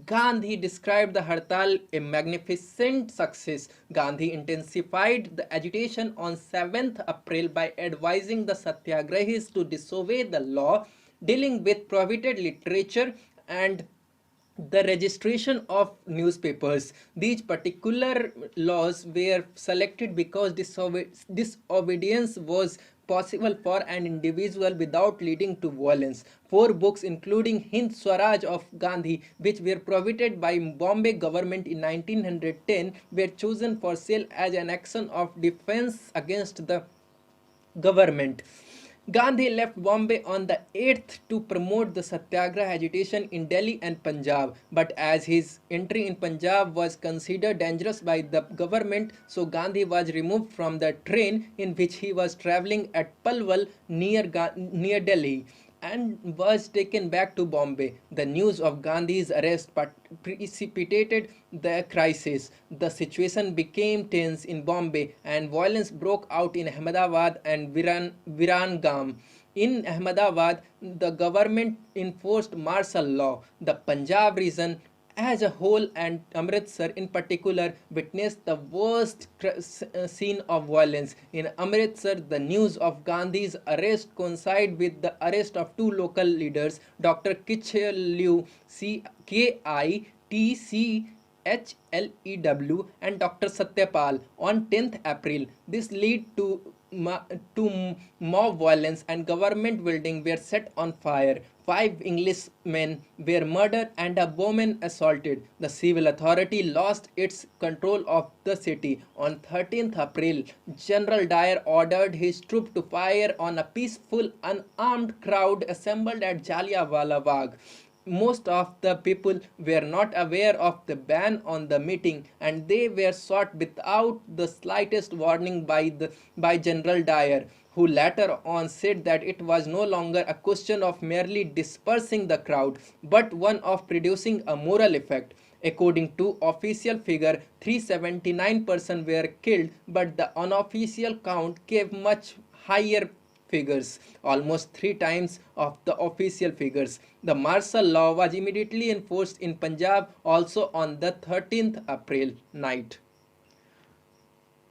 Gandhi described the Hartal a magnificent success. Gandhi intensified the agitation on 7th April by advising the Satyagrahis to disobey the law dealing with prohibited literature and the registration of newspapers. These particular laws were selected because disobedience was possible for an individual without leading to violence. Four books, including Hind Swaraj of Gandhi, which were prohibited by Bombay government in 1910, were chosen for sale as an action of defense against the government. Gandhi left Bombay on the 8th to promote the Satyagraha agitation in Delhi and Punjab, but as his entry in Punjab was considered dangerous by the government, so Gandhi was removed from the train in which he was travelling at Palwal near Delhi and was taken back to Bombay. The news of Gandhi's arrest precipitated the crisis. The situation became tense in Bombay and violence broke out in Ahmedabad and Virangam. In Ahmedabad, the government enforced martial law. The Punjab region as a whole and Amritsar in particular witnessed the worst scene of violence. In Amritsar, the news of Gandhi's arrest coincided with the arrest of two local leaders, Dr. Kitchlew KITCHLEW and Dr. Satyapal on 10th April. This led to mob violence and government buildings were set on fire. 5 Englishmen were murdered and a woman assaulted. The civil authority lost its control of the city. On 13th April, General Dyer ordered his troops to fire on a peaceful, unarmed crowd assembled at Jallianwala Bagh. Most of the people were not aware of the ban on the meeting and they were shot without the slightest warning by General Dyer, who later on said that it was no longer a question of merely dispersing the crowd but one of producing a moral effect. According to official figure, 379 persons were killed, but the unofficial count gave much higher figures, almost 3 times of the official figures. The martial law was immediately enforced in Punjab also on the 13th April night.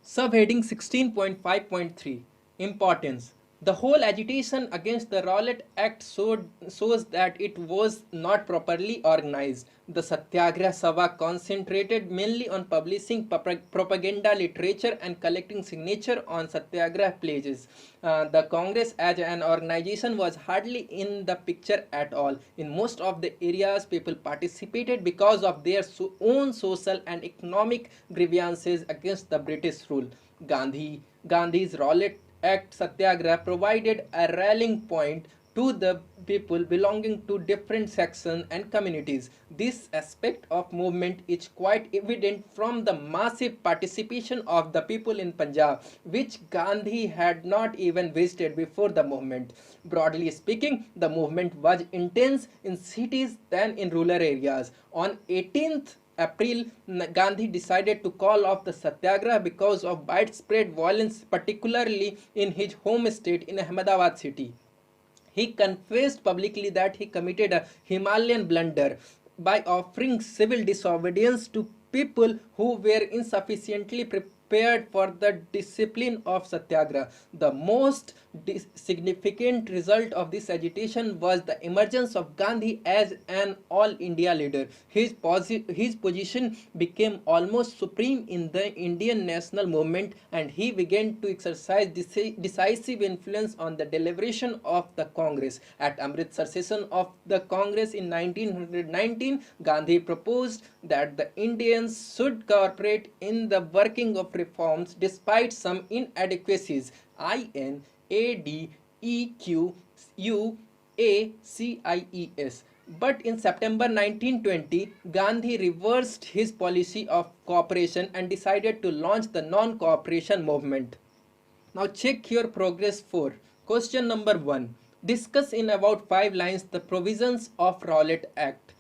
Subheading 16.5.3 Importance. The whole agitation against the Rowlatt Act shows that it was not properly organized. The Satyagraha Sabha concentrated mainly on publishing propaganda literature and collecting signature on Satyagraha pledges. The Congress as an organization was hardly in the picture at all. In most of the areas, people participated because of their own social and economic grievances against the British rule. Gandhi's Rowlatt Act Satyagraha provided a rallying point to the people belonging to different sections and communities. This aspect of movement is quite evident from the massive participation of the people in Punjab, which Gandhi had not even visited before the movement. Broadly speaking, the movement was intense in cities than in rural areas. On 18th April, Gandhi decided to call off the Satyagraha because of widespread violence, particularly in his home state in Ahmedabad city. He confessed publicly that he committed a Himalayan blunder by offering civil disobedience to people who were insufficiently prepared for the discipline of Satyagraha. The most significant result of this agitation was the emergence of Gandhi as an all India leader. His position became almost supreme in the Indian national movement, and he began to exercise decisive influence on the deliberation of the Congress. At Amritsar session of the Congress in 1919, Gandhi proposed that the Indians should cooperate in the working of reforms despite some inadequacies. INADEQUACIES. But in September 1920, Gandhi reversed his policy of cooperation and decided to launch the non-cooperation movement. Now check your progress 4. Question number 1. Discuss in about 5 lines the provisions of Rowlatt Act.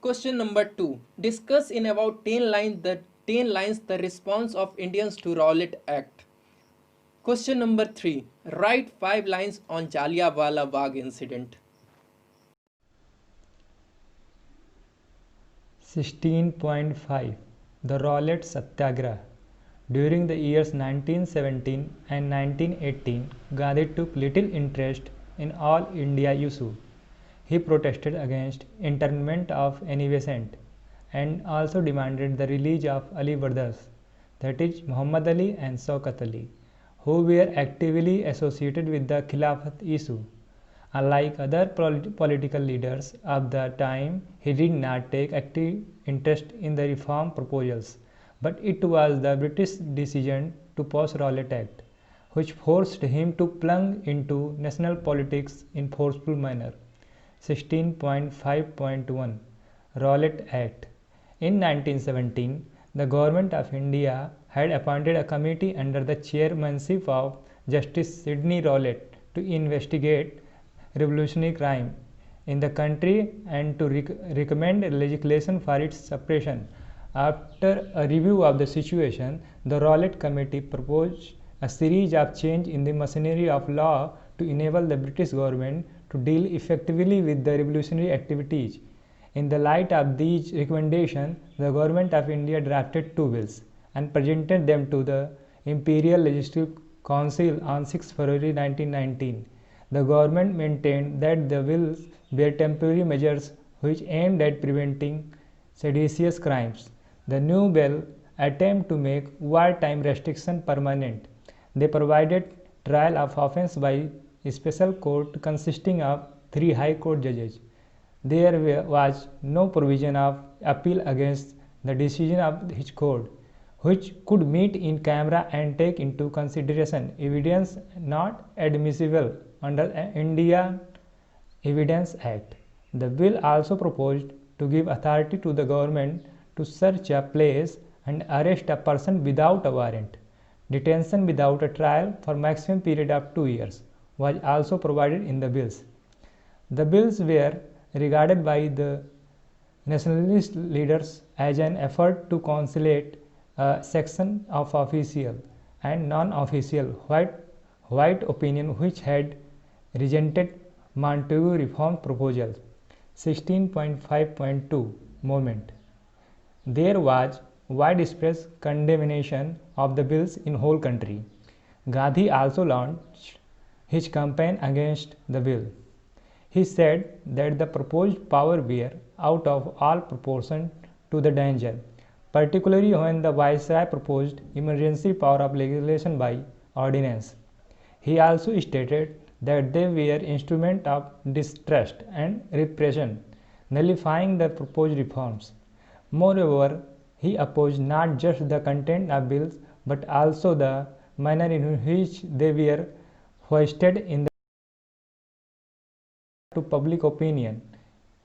Question number 2. Discuss in about 10 lines the response of Indians to Rowlatt Act. Question number 3. Write 5 lines on Jallianwala Bagh incident. 16.5 The Rowlatt Satyagraha. During the years 1917 and 1918, Gandhi took little interest in all India issue. He protested against internment of Annie Besant and also demanded the release of Ali brothers, that is Muhammad Ali and Shaukat Ali, who were actively associated with the Khilafat issue. Unlike other political leaders of the time, he did not take active interest in the reform proposals, but it was the British decision to pass Rowlatt Act, which forced him to plunge into national politics in forceful manner. 16.5.1 Rowlatt Act. In 1917, the Government of India had appointed a committee under the chairmanship of Justice Sidney Rowlatt to investigate revolutionary crime in the country and to recommend legislation for its suppression. After a review of the situation, the Rowlatt Committee proposed a series of changes in the machinery of law to enable the British government to deal effectively with the revolutionary activities. In the light of these recommendations, the Government of India drafted 2 bills and presented them to the Imperial Legislative Council on 6 February 1919. The government maintained that the bills were temporary measures which aimed at preventing seditious crimes. The new bill attempted to make wartime restriction permanent. They provided trial of offence by a special court consisting of 3 High Court judges. There was no provision of appeal against the decision of his court, which could meet in camera and take into consideration evidence not admissible under Indian Evidence Act. The bill also proposed to give authority to the government to search a place and arrest a person without a warrant. Detention without a trial for maximum period of 2 years was also provided in the bills. The bills were regarded by the nationalist leaders as an effort to conciliate a section of official and non-official white white opinion which had rejected Montagu reform proposals. 16.5.2 Movement. There was widespread condemnation of the bills in whole country. Gandhi also launched his campaign against the bill. He said that the proposed power were out of all proportion to the danger, particularly when the Viceroy proposed emergency power of legislation by ordinance. He also stated that they were instruments of distrust and repression, nullifying the proposed reforms. Moreover, he opposed not just the content of bills but also the manner in which they were hoisted in to public opinion.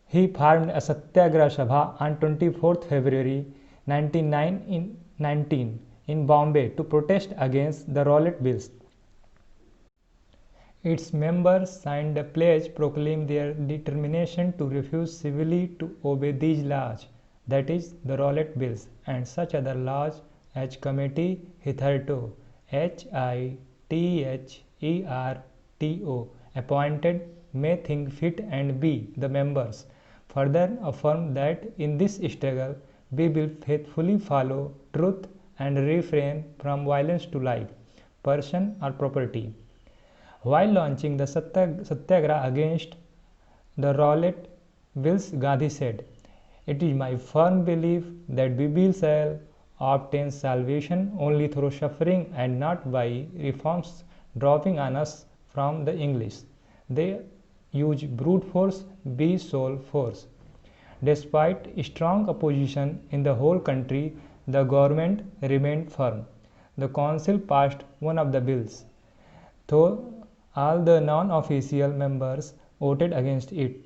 He formed a Satyagraha Sabha on 24th February 1919 in Bombay to protest against the Rowlatt Bills. Its members signed a pledge proclaiming their determination to refuse civilly to obey these laws, that is, the Rowlatt Bills, and such other laws as committee hitherto HITHERTO appointed may think fit, and B. The members further affirm that in this struggle we will faithfully follow truth and refrain from violence to life, person or property. While launching the Satyagraha against the Rowlatt Bills, Gandhi said, "It is my firm belief that we shall obtain salvation only through suffering and not by reforms dropping on us from the English. They use brute force, we soul force." Despite strong opposition in the whole country, the government remained firm. The council passed one of the bills, though all the non-official members voted against it.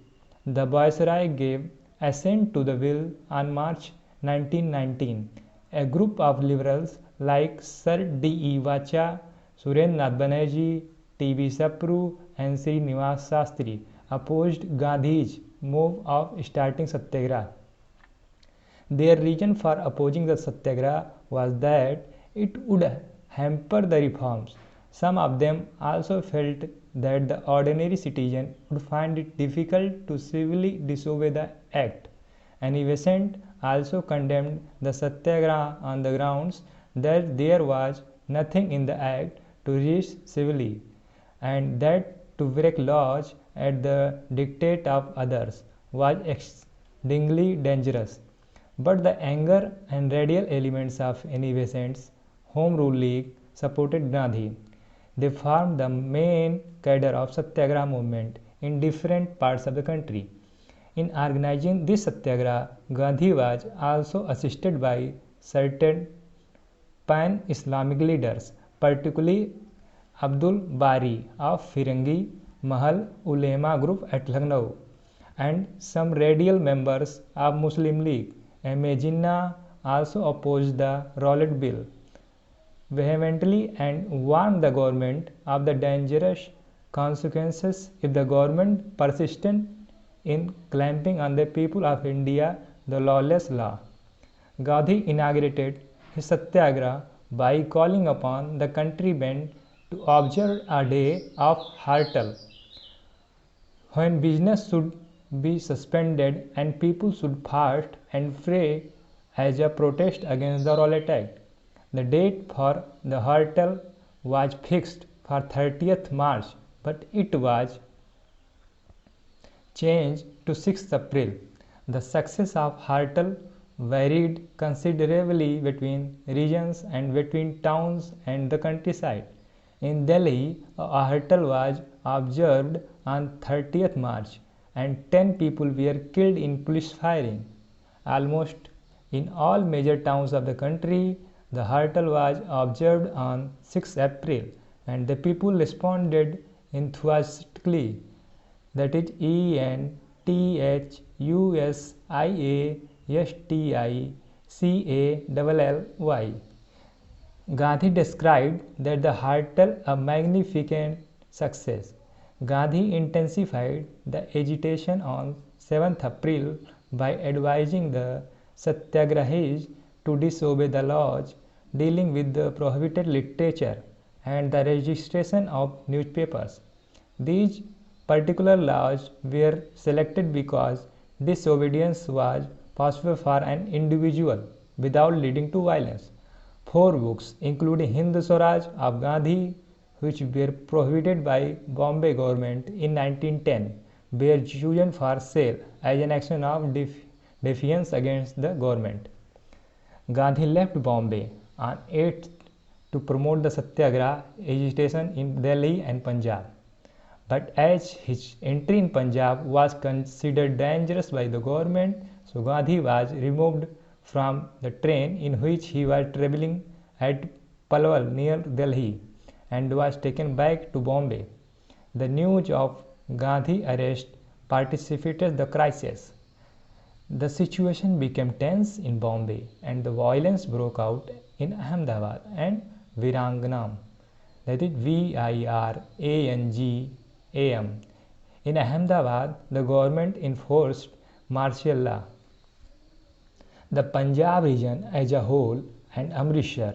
The Viceroy gave assent to the bill on March 1919. A group of liberals like Sir D. E. Vacha, Surendranath Banerjee, T. V. Sapru and Srinivas Sastry opposed Gandhi's move of starting Satyagraha. Their reason for opposing the Satyagraha was that it would hamper the reforms. Some of them also felt that the ordinary citizen would find it difficult to civilly disobey the act. Annie Besant also condemned the Satyagraha on the grounds that there was nothing in the act to resist civilly, and that to break laws at the dictate of others was exceedingly dangerous. But the anger and radical elements of Annie Besant's Home Rule League supported Gandhi. They formed the main cadre of Satyagraha movement in different parts of the country. In organizing this Satyagraha, Gandhi was also assisted by certain pan-Islamic leaders, particularly Abdul Bari of Firangi Mahal Ulema group at Lucknow, and some radical members of Muslim League. M.A. Jinnah also opposed the Rowlatt Bill vehemently and warned the government of the dangerous consequences if the government persisted in clamping on the people of India the lawless law. Gandhi inaugurated his Satyagraha by calling upon the countrymen to observe a day of Hartal, when business should be suspended and people should fast and pray as a protest against the Rowlatt Act. The date for the Hartal was fixed for 30th March, but it was changed to 6th April. The success of Hartal varied considerably between regions and between towns and the countryside. In Delhi, a Hartal was observed on 30th March and 10 people were killed in police firing. Almost in all major towns of the country, the Hartal was observed on 6 April and the people responded enthusiastically, that is enthusiastically. Gandhi described that the Hartal a magnificent success. Gandhi intensified the agitation on 7th April by advising the Satyagrahis to disobey the laws dealing with the prohibited literature and the registration of newspapers. These particular laws were selected because disobedience was possible for an individual without leading to violence. Four books, including Hind Swaraj of Gandhi, which were prohibited by Bombay government in 1910, were chosen for sale as an action of defiance against the government. Gandhi left Bombay on 8th to promote the Satyagraha agitation in Delhi and Punjab. But as his entry in Punjab was considered dangerous by the government, so Gandhi was removed from the train in which he was travelling at Palwal near Delhi and was taken back to Bombay. The news of Gandhi arrest precipitated the crisis. The situation became tense in Bombay and the violence broke out in Ahmedabad and Viranganam, that is Virangam. In Ahmedabad, the government enforced martial law. The Punjab region as a whole and Amritsar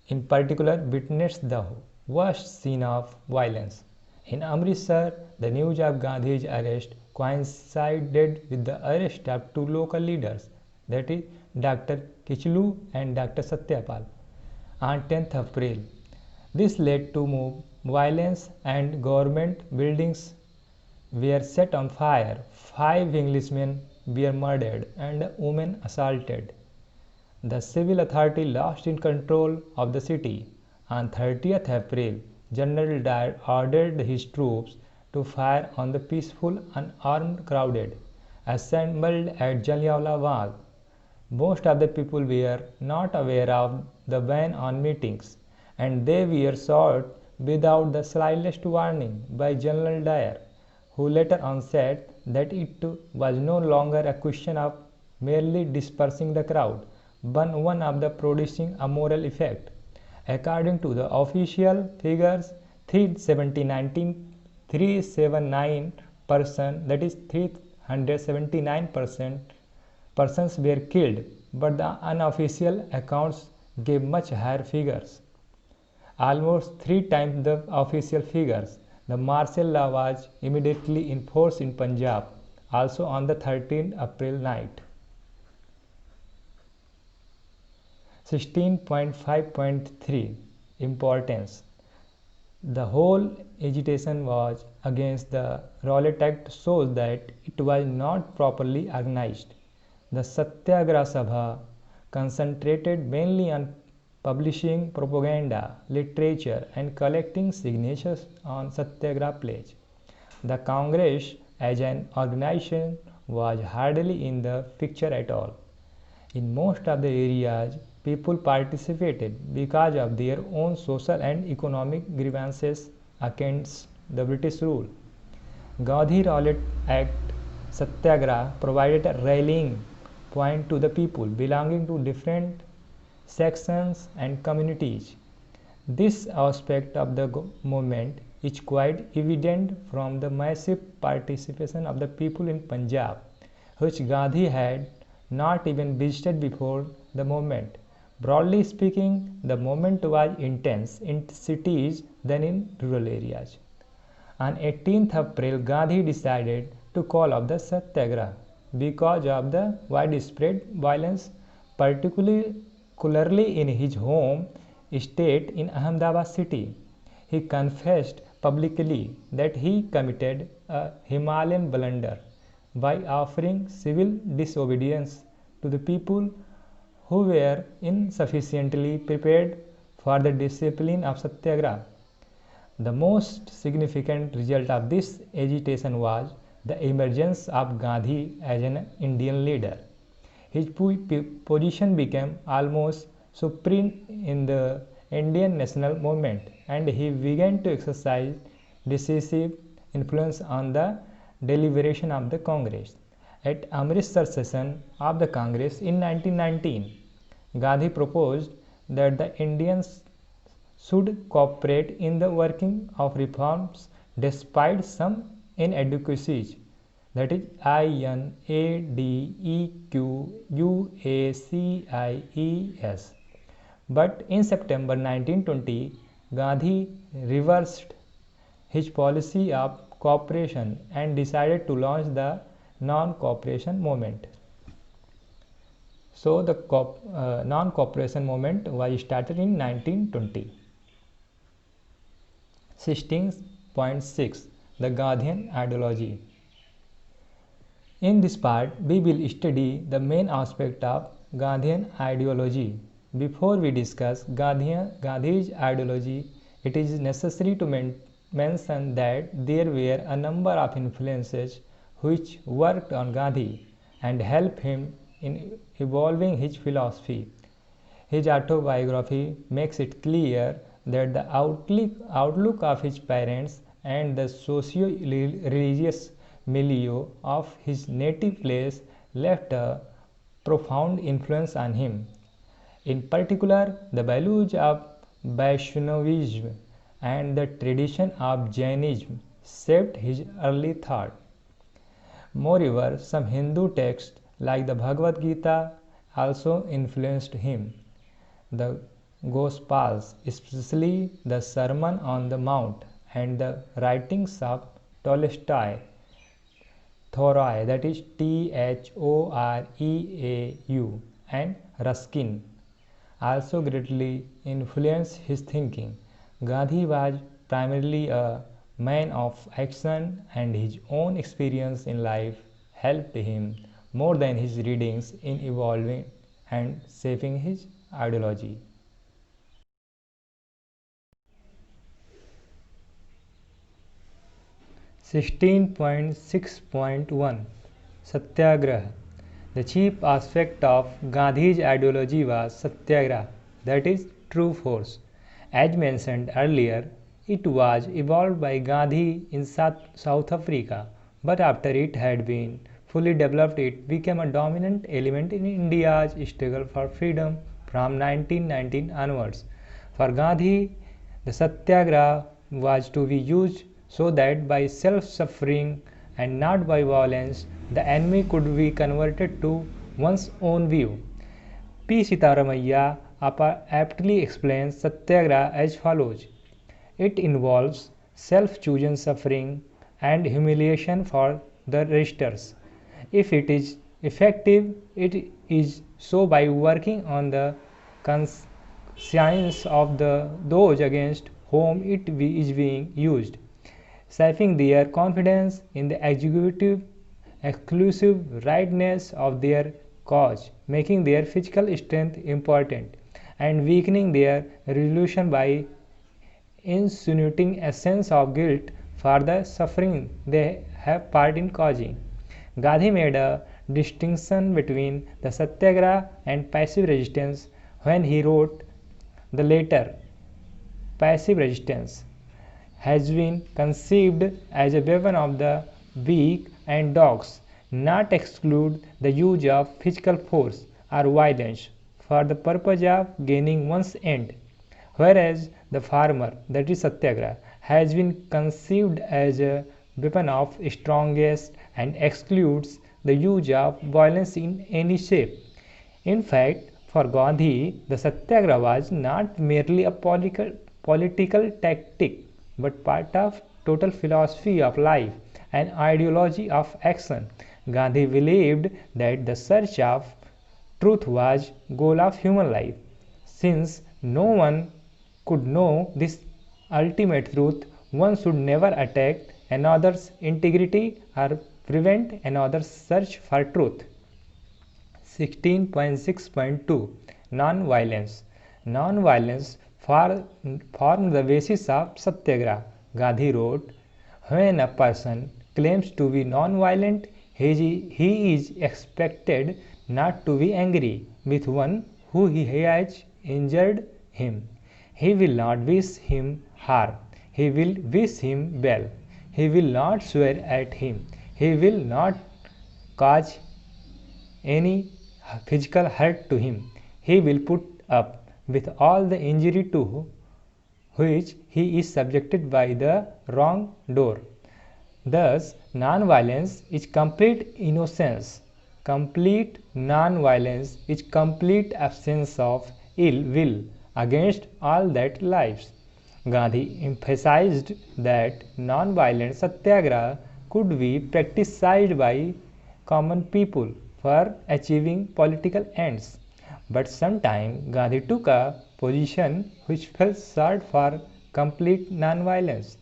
in particular witnessed the worst scene of violence. In Amritsar, the news of Gandhi's arrest coincided with the arrest of two local leaders, that is Dr. Kichlu and Dr. Satyapal, on 10th April. This led to mob violence and government buildings were set on fire. 5 Englishmen were murdered and women assaulted. The civil authority lost in control of the city. On 30th April, General Dyer ordered his troops to fire on the peaceful unarmed crowd assembled at Jallianwala Bagh. Most of the people were not aware of the ban on meetings, and they were shot without the slightest warning by General Dyer, who later on said that it was no longer a question of merely dispersing the crowd, but one of the producing a moral effect. According to the official figures, 379 that is 379 persons were killed, but the unofficial accounts gave much higher figures, almost 3 times the official figures. The martial law was immediately enforced in Punjab, also on the 13th April night. 16.5.3 Importance. The whole agitation was against the Rowlatt Act shows that it was not properly organized. The Satyagraha Sabha concentrated mainly on publishing propaganda, literature and collecting signatures on Satyagraha pledge. The Congress as an organization was hardly in the picture at all. In most of the areas, people participated because of their own social and economic grievances against the British rule. Gandhi-Rowlatt Act Satyagraha provided a rallying point to the people belonging to different sections and communities. This aspect of the movement is quite evident from the massive participation of the people in Punjab, which Gandhi had not even visited before the movement. Broadly speaking, the movement was intense in cities than in rural areas. On 18th April, Gandhi decided to call off the Satyagraha because of the widespread violence, particularly in his home state in Ahmedabad city. He confessed publicly that he committed a Himalayan blunder by offering civil disobedience to the people who were insufficiently prepared for the discipline of Satyagraha. The most significant result of this agitation was the emergence of Gandhi as an Indian leader. His position became almost supreme in the Indian national movement, and he began to exercise decisive influence on the deliberation of the Congress. At Amritsar session of the Congress in 1919, Gandhi proposed that the Indians should cooperate in the working of reforms despite some inadequacies, that is inadequacies. But in September 1920, Gandhi reversed his policy of cooperation and decided to launch the non-cooperation movement. So the non-cooperation movement was started in 1920. 16.6 The Gandhian Ideology. In this part, we will study the main aspect of Gandhian ideology. Before we discuss Gandhi's ideology, it is necessary to mention that there were a number of influences which worked on Gandhi and helped him in evolving his philosophy. His autobiography makes it clear that the outlook of his parents and the socio-religious milieu of his native place left a profound influence on him. In particular, the values of Vaishnavism and the tradition of Jainism shaped his early thought. Moreover, some Hindu texts like the Bhagavad Gita also influenced him. The Gospels, especially the Sermon on the Mount and the writings of Tolstoy, that is Thoreau, and Ruskin, also greatly influenced his thinking. Gandhi was primarily a man of action, and his own experience in life helped him more than his readings in evolving and shaping his ideology. (16.6.1) Satyagraha. The chief aspect of Gandhi's ideology was Satyagraha, that is, true force. As mentioned earlier, it was evolved by Gandhi in South Africa, but after it had been fully developed, it became a dominant element in India's struggle for freedom from 1919 onwards. For Gandhi, the Satyagraha was to be used so that by self-suffering and not by violence, the enemy could be converted to one's own view. P. Sitaramaiah aptly explains Satyagraha as follows. It involves self-chosen suffering and humiliation for the resistors. If it is effective, it is so by working on the conscience of those against whom it is being used, sapping their confidence in the exclusive rightness of their cause, making their physical strength important, and weakening their resolution by insinuating a sense of guilt for the suffering they have part in causing. Gandhi made a distinction between the Satyagraha and passive resistance when he wrote, the latter, passive resistance, has been conceived as a weapon of the weak and dogs, not exclude the use of physical force or violence for the purpose of gaining one's end, whereas the former, that is Satyagraha, has been conceived as a weapon of strongest and excludes the use of violence in any shape. In fact, for Gandhi, the Satyagraha was not merely a political tactic, but part of total philosophy of life and ideology of action. Gandhi believed that the search of truth was goal of human life. Since no one could know this ultimate truth, one should never attack another's integrity or prevent another's search for truth. 16.6.2 Non-violence. Non-violence formed the basis of Satyagraha. Gandhi wrote, when a person claims to be non-violent, he is expected not to be angry with one who has injured him. He will not wish him harm. He will wish him well. He will not swear at him. He will not cause any physical hurt to him. He will put up with all the injury to which he is subjected by the wrongdoer. Thus, non-violence is complete innocence. Complete non-violence is complete absence of ill will against all that lives. Gandhi emphasized that non-violent satyagraha could be practiced by common people for achieving political ends. But sometimes Gandhi took a position which fell short for complete non-violence.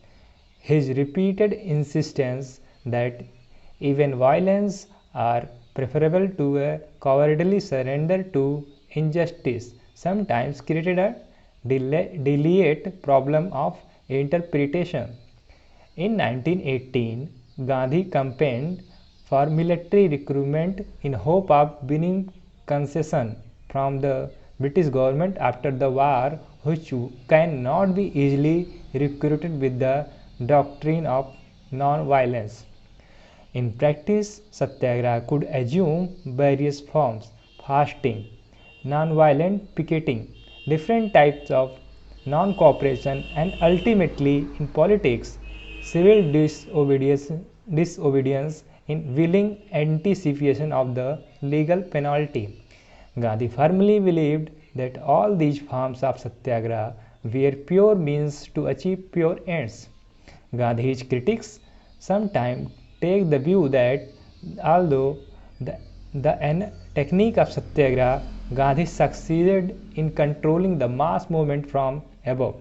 His repeated insistence that even violence are preferable to a cowardly surrender to injustice sometimes created a delicate problem of interpretation. In 1918, Gandhi campaigned for military recruitment in hope of winning concession from the British government after the war, which cannot be easily recruited with the doctrine of non-violence. In practice, satyagraha could assume various forms: fasting, non-violent picketing, different types of non-cooperation, and ultimately in politics, civil disobedience in willing anticipation of the legal penalty. Gandhi firmly believed that all these forms of satyagraha were pure means to achieve pure ends. Gandhi's critics sometimes take the view that although the technique of satyagraha, Gandhi succeeded in controlling the mass movement from above.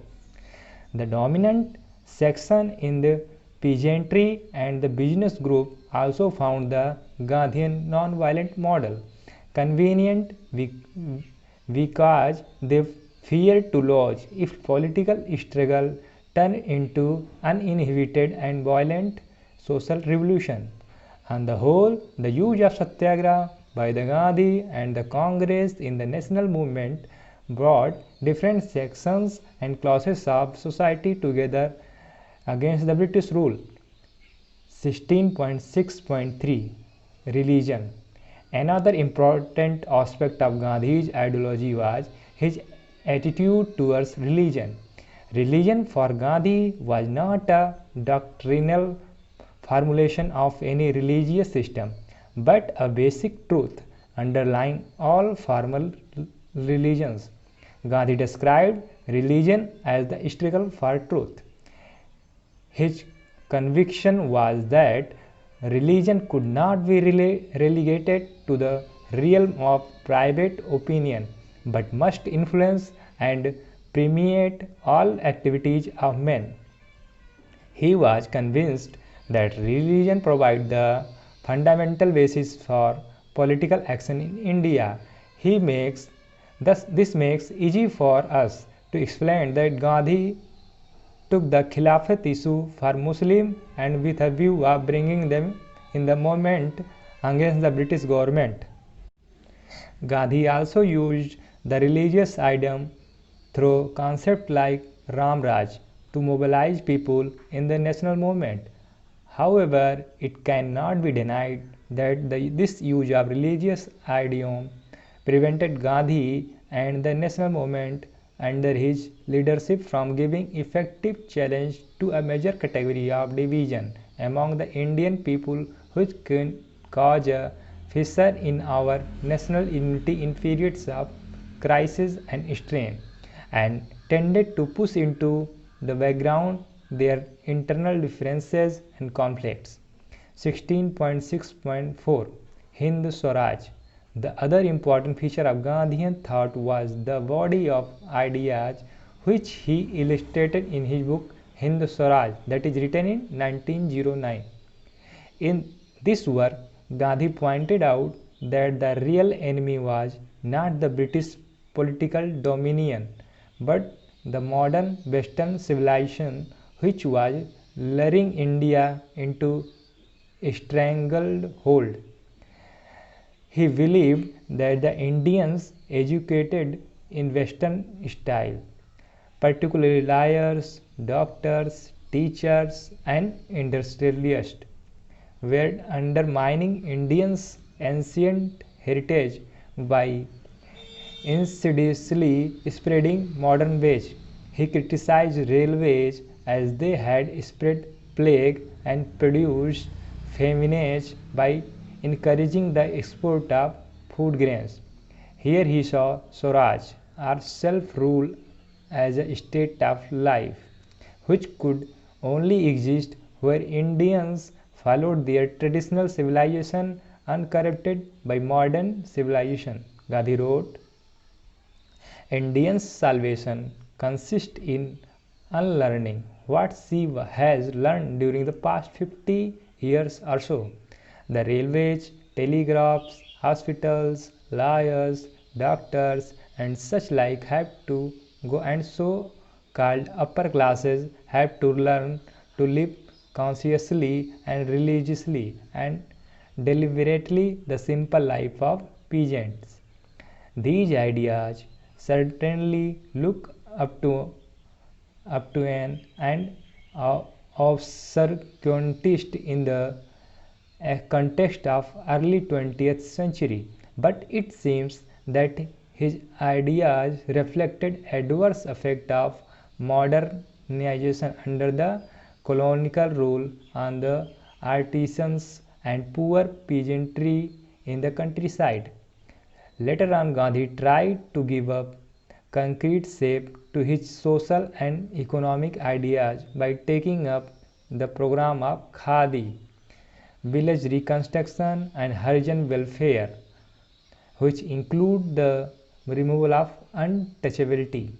The dominant section in the peasantry and the business group also found the Gandhian non-violent model convenient because they feared to lose if political struggle turned into uninhibited and violent social revolution. On the whole, the use of satyagraha by the Gandhi and the Congress in the national movement brought different sections and classes of society together against the British rule. 16.6.3 Religion. Another important aspect of Gandhi's ideology was his attitude towards religion. Religion for Gandhi was not a doctrinal formulation of any religious system, but a basic truth underlying all formal religions. Gandhi described religion as the struggle for truth. His conviction was that religion could not be relegated to the realm of private opinion, but must influence and permeate all activities of men. He was convinced that religion provides the fundamental basis for political action in India. This makes easy for us to explain that Gandhi took the Khilafat issue for Muslims and with a view of bringing them in the movement against the British government. Gandhi also used the religious idiom through concepts like Ram Raj to mobilize people in the national movement. However, it cannot be denied that this use of religious idiom prevented Gandhi and the national movement under his leadership from giving effective challenge to a major category of division among the Indian people which can cause a fissure in our national unity in periods of crisis and strain, and tended to push into the background their internal differences and conflicts. 16.6.4 Hind Swaraj. The other important feature of Gandhian thought was the body of ideas which he illustrated in his book Hind Swaraj, that is written in 1909. In this work, Gandhi pointed out that the real enemy was not the British political dominion, but the modern Western civilization which was luring India into a stranglehold. He believed that the Indians educated in Western style, particularly lawyers, doctors, teachers, and industrialists, were undermining Indians' ancient heritage by insidiously spreading modern ways. He criticized railways as they had spread plague and produced famines by encouraging the export of food grains. Here he saw Swaraj or self-rule as a state of life. which could only exist where Indians followed their traditional civilization uncorrupted by modern civilization. Gandhi wrote, Indians' salvation consists in unlearning what she has learned during the past 50 years or so. The railways, telegraphs, hospitals, lawyers, doctors, and such like have to go, and so called upper classes have to learn to live consciously and religiously and deliberately the simple life of peasants. These ideas certainly look up to an obscurantist in the context of early 20th century, but it seems that his ideas reflected adverse effect of modernization under the colonial rule on the artisans and poor peasantry in the countryside. Later on, Gandhi tried to give a concrete shape to his social and economic ideas by taking up the program of Khadi, village reconstruction, and Harijan welfare, which include the removal of untouchability.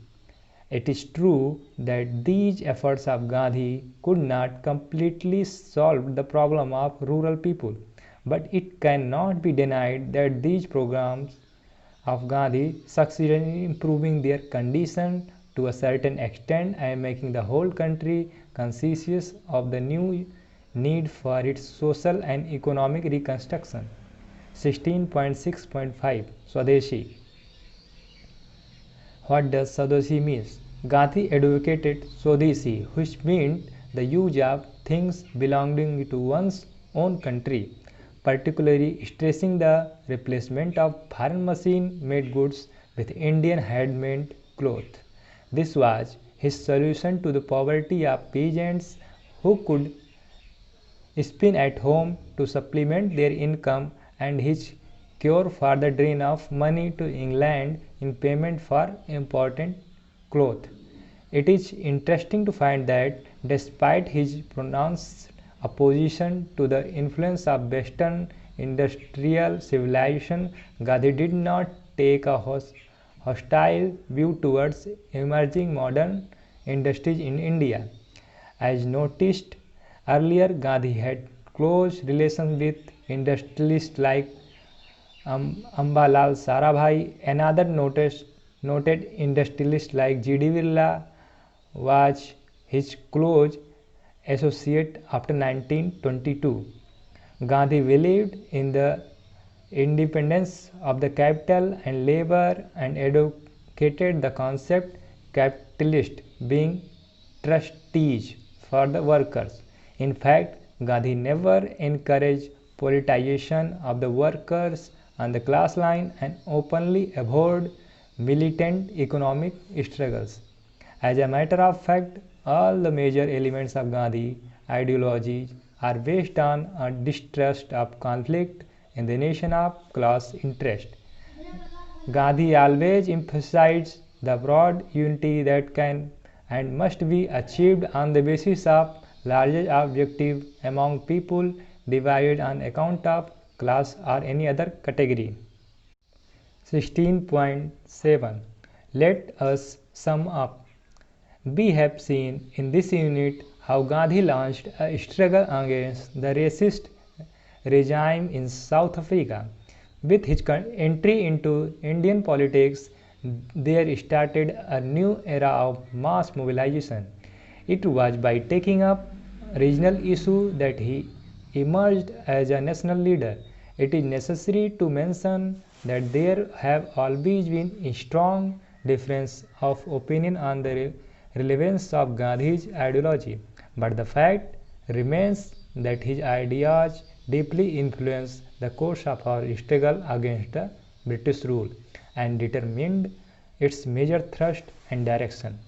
It is true that these efforts of Gandhi could not completely solve the problem of rural people, but it cannot be denied that these programs of Gandhi succeeded in improving their condition to a certain extent and making the whole country conscious of the new need for its social and economic reconstruction. 16.6.5 Swadeshi. What does Swadeshi mean? Gandhi advocated Swadeshi, which meant the use of things belonging to one's own country, particularly stressing the replacement of foreign machine-made goods with Indian handmade cloth. This was his solution to the poverty of peasants who could spin at home to supplement their income, and his cure for the drain of money to England in payment for imported cloth. It is interesting to find that despite his pronounced opposition to the influence of Western industrial civilization, Gandhi did not take a hostile view towards emerging modern industries in India. As noticed earlier, Gandhi had close relations with industrialists like Ambalal Sarabhai. Another noted industrialist like G.D. Birla was his close associate after 1922. Gandhi believed in the independence of the capital and labor and advocated the concept capitalist being trustees for the workers. In fact, Gandhi never encouraged politicization of the workers on the class line and openly abhorred militant economic struggles. As a matter of fact, all the major elements of Gandhi ideology are based on a distrust of conflict in the nation of class interest. Gandhi always emphasized the broad unity that can and must be achieved on the basis of larger objective among people divided on account of class or any other category. 16.7 Let us sum up. We have seen in this unit how Gandhi launched a struggle against the racist regime in South Africa. With his entry into Indian politics, there started a new era of mass mobilization. It was by taking up regional issue that he emerged as a national leader. It is necessary to mention that there have always been a strong difference of opinion on the relevance of Gandhi's ideology, but the fact remains that his ideas deeply influenced the course of our struggle against the British rule and determined its major thrust and direction.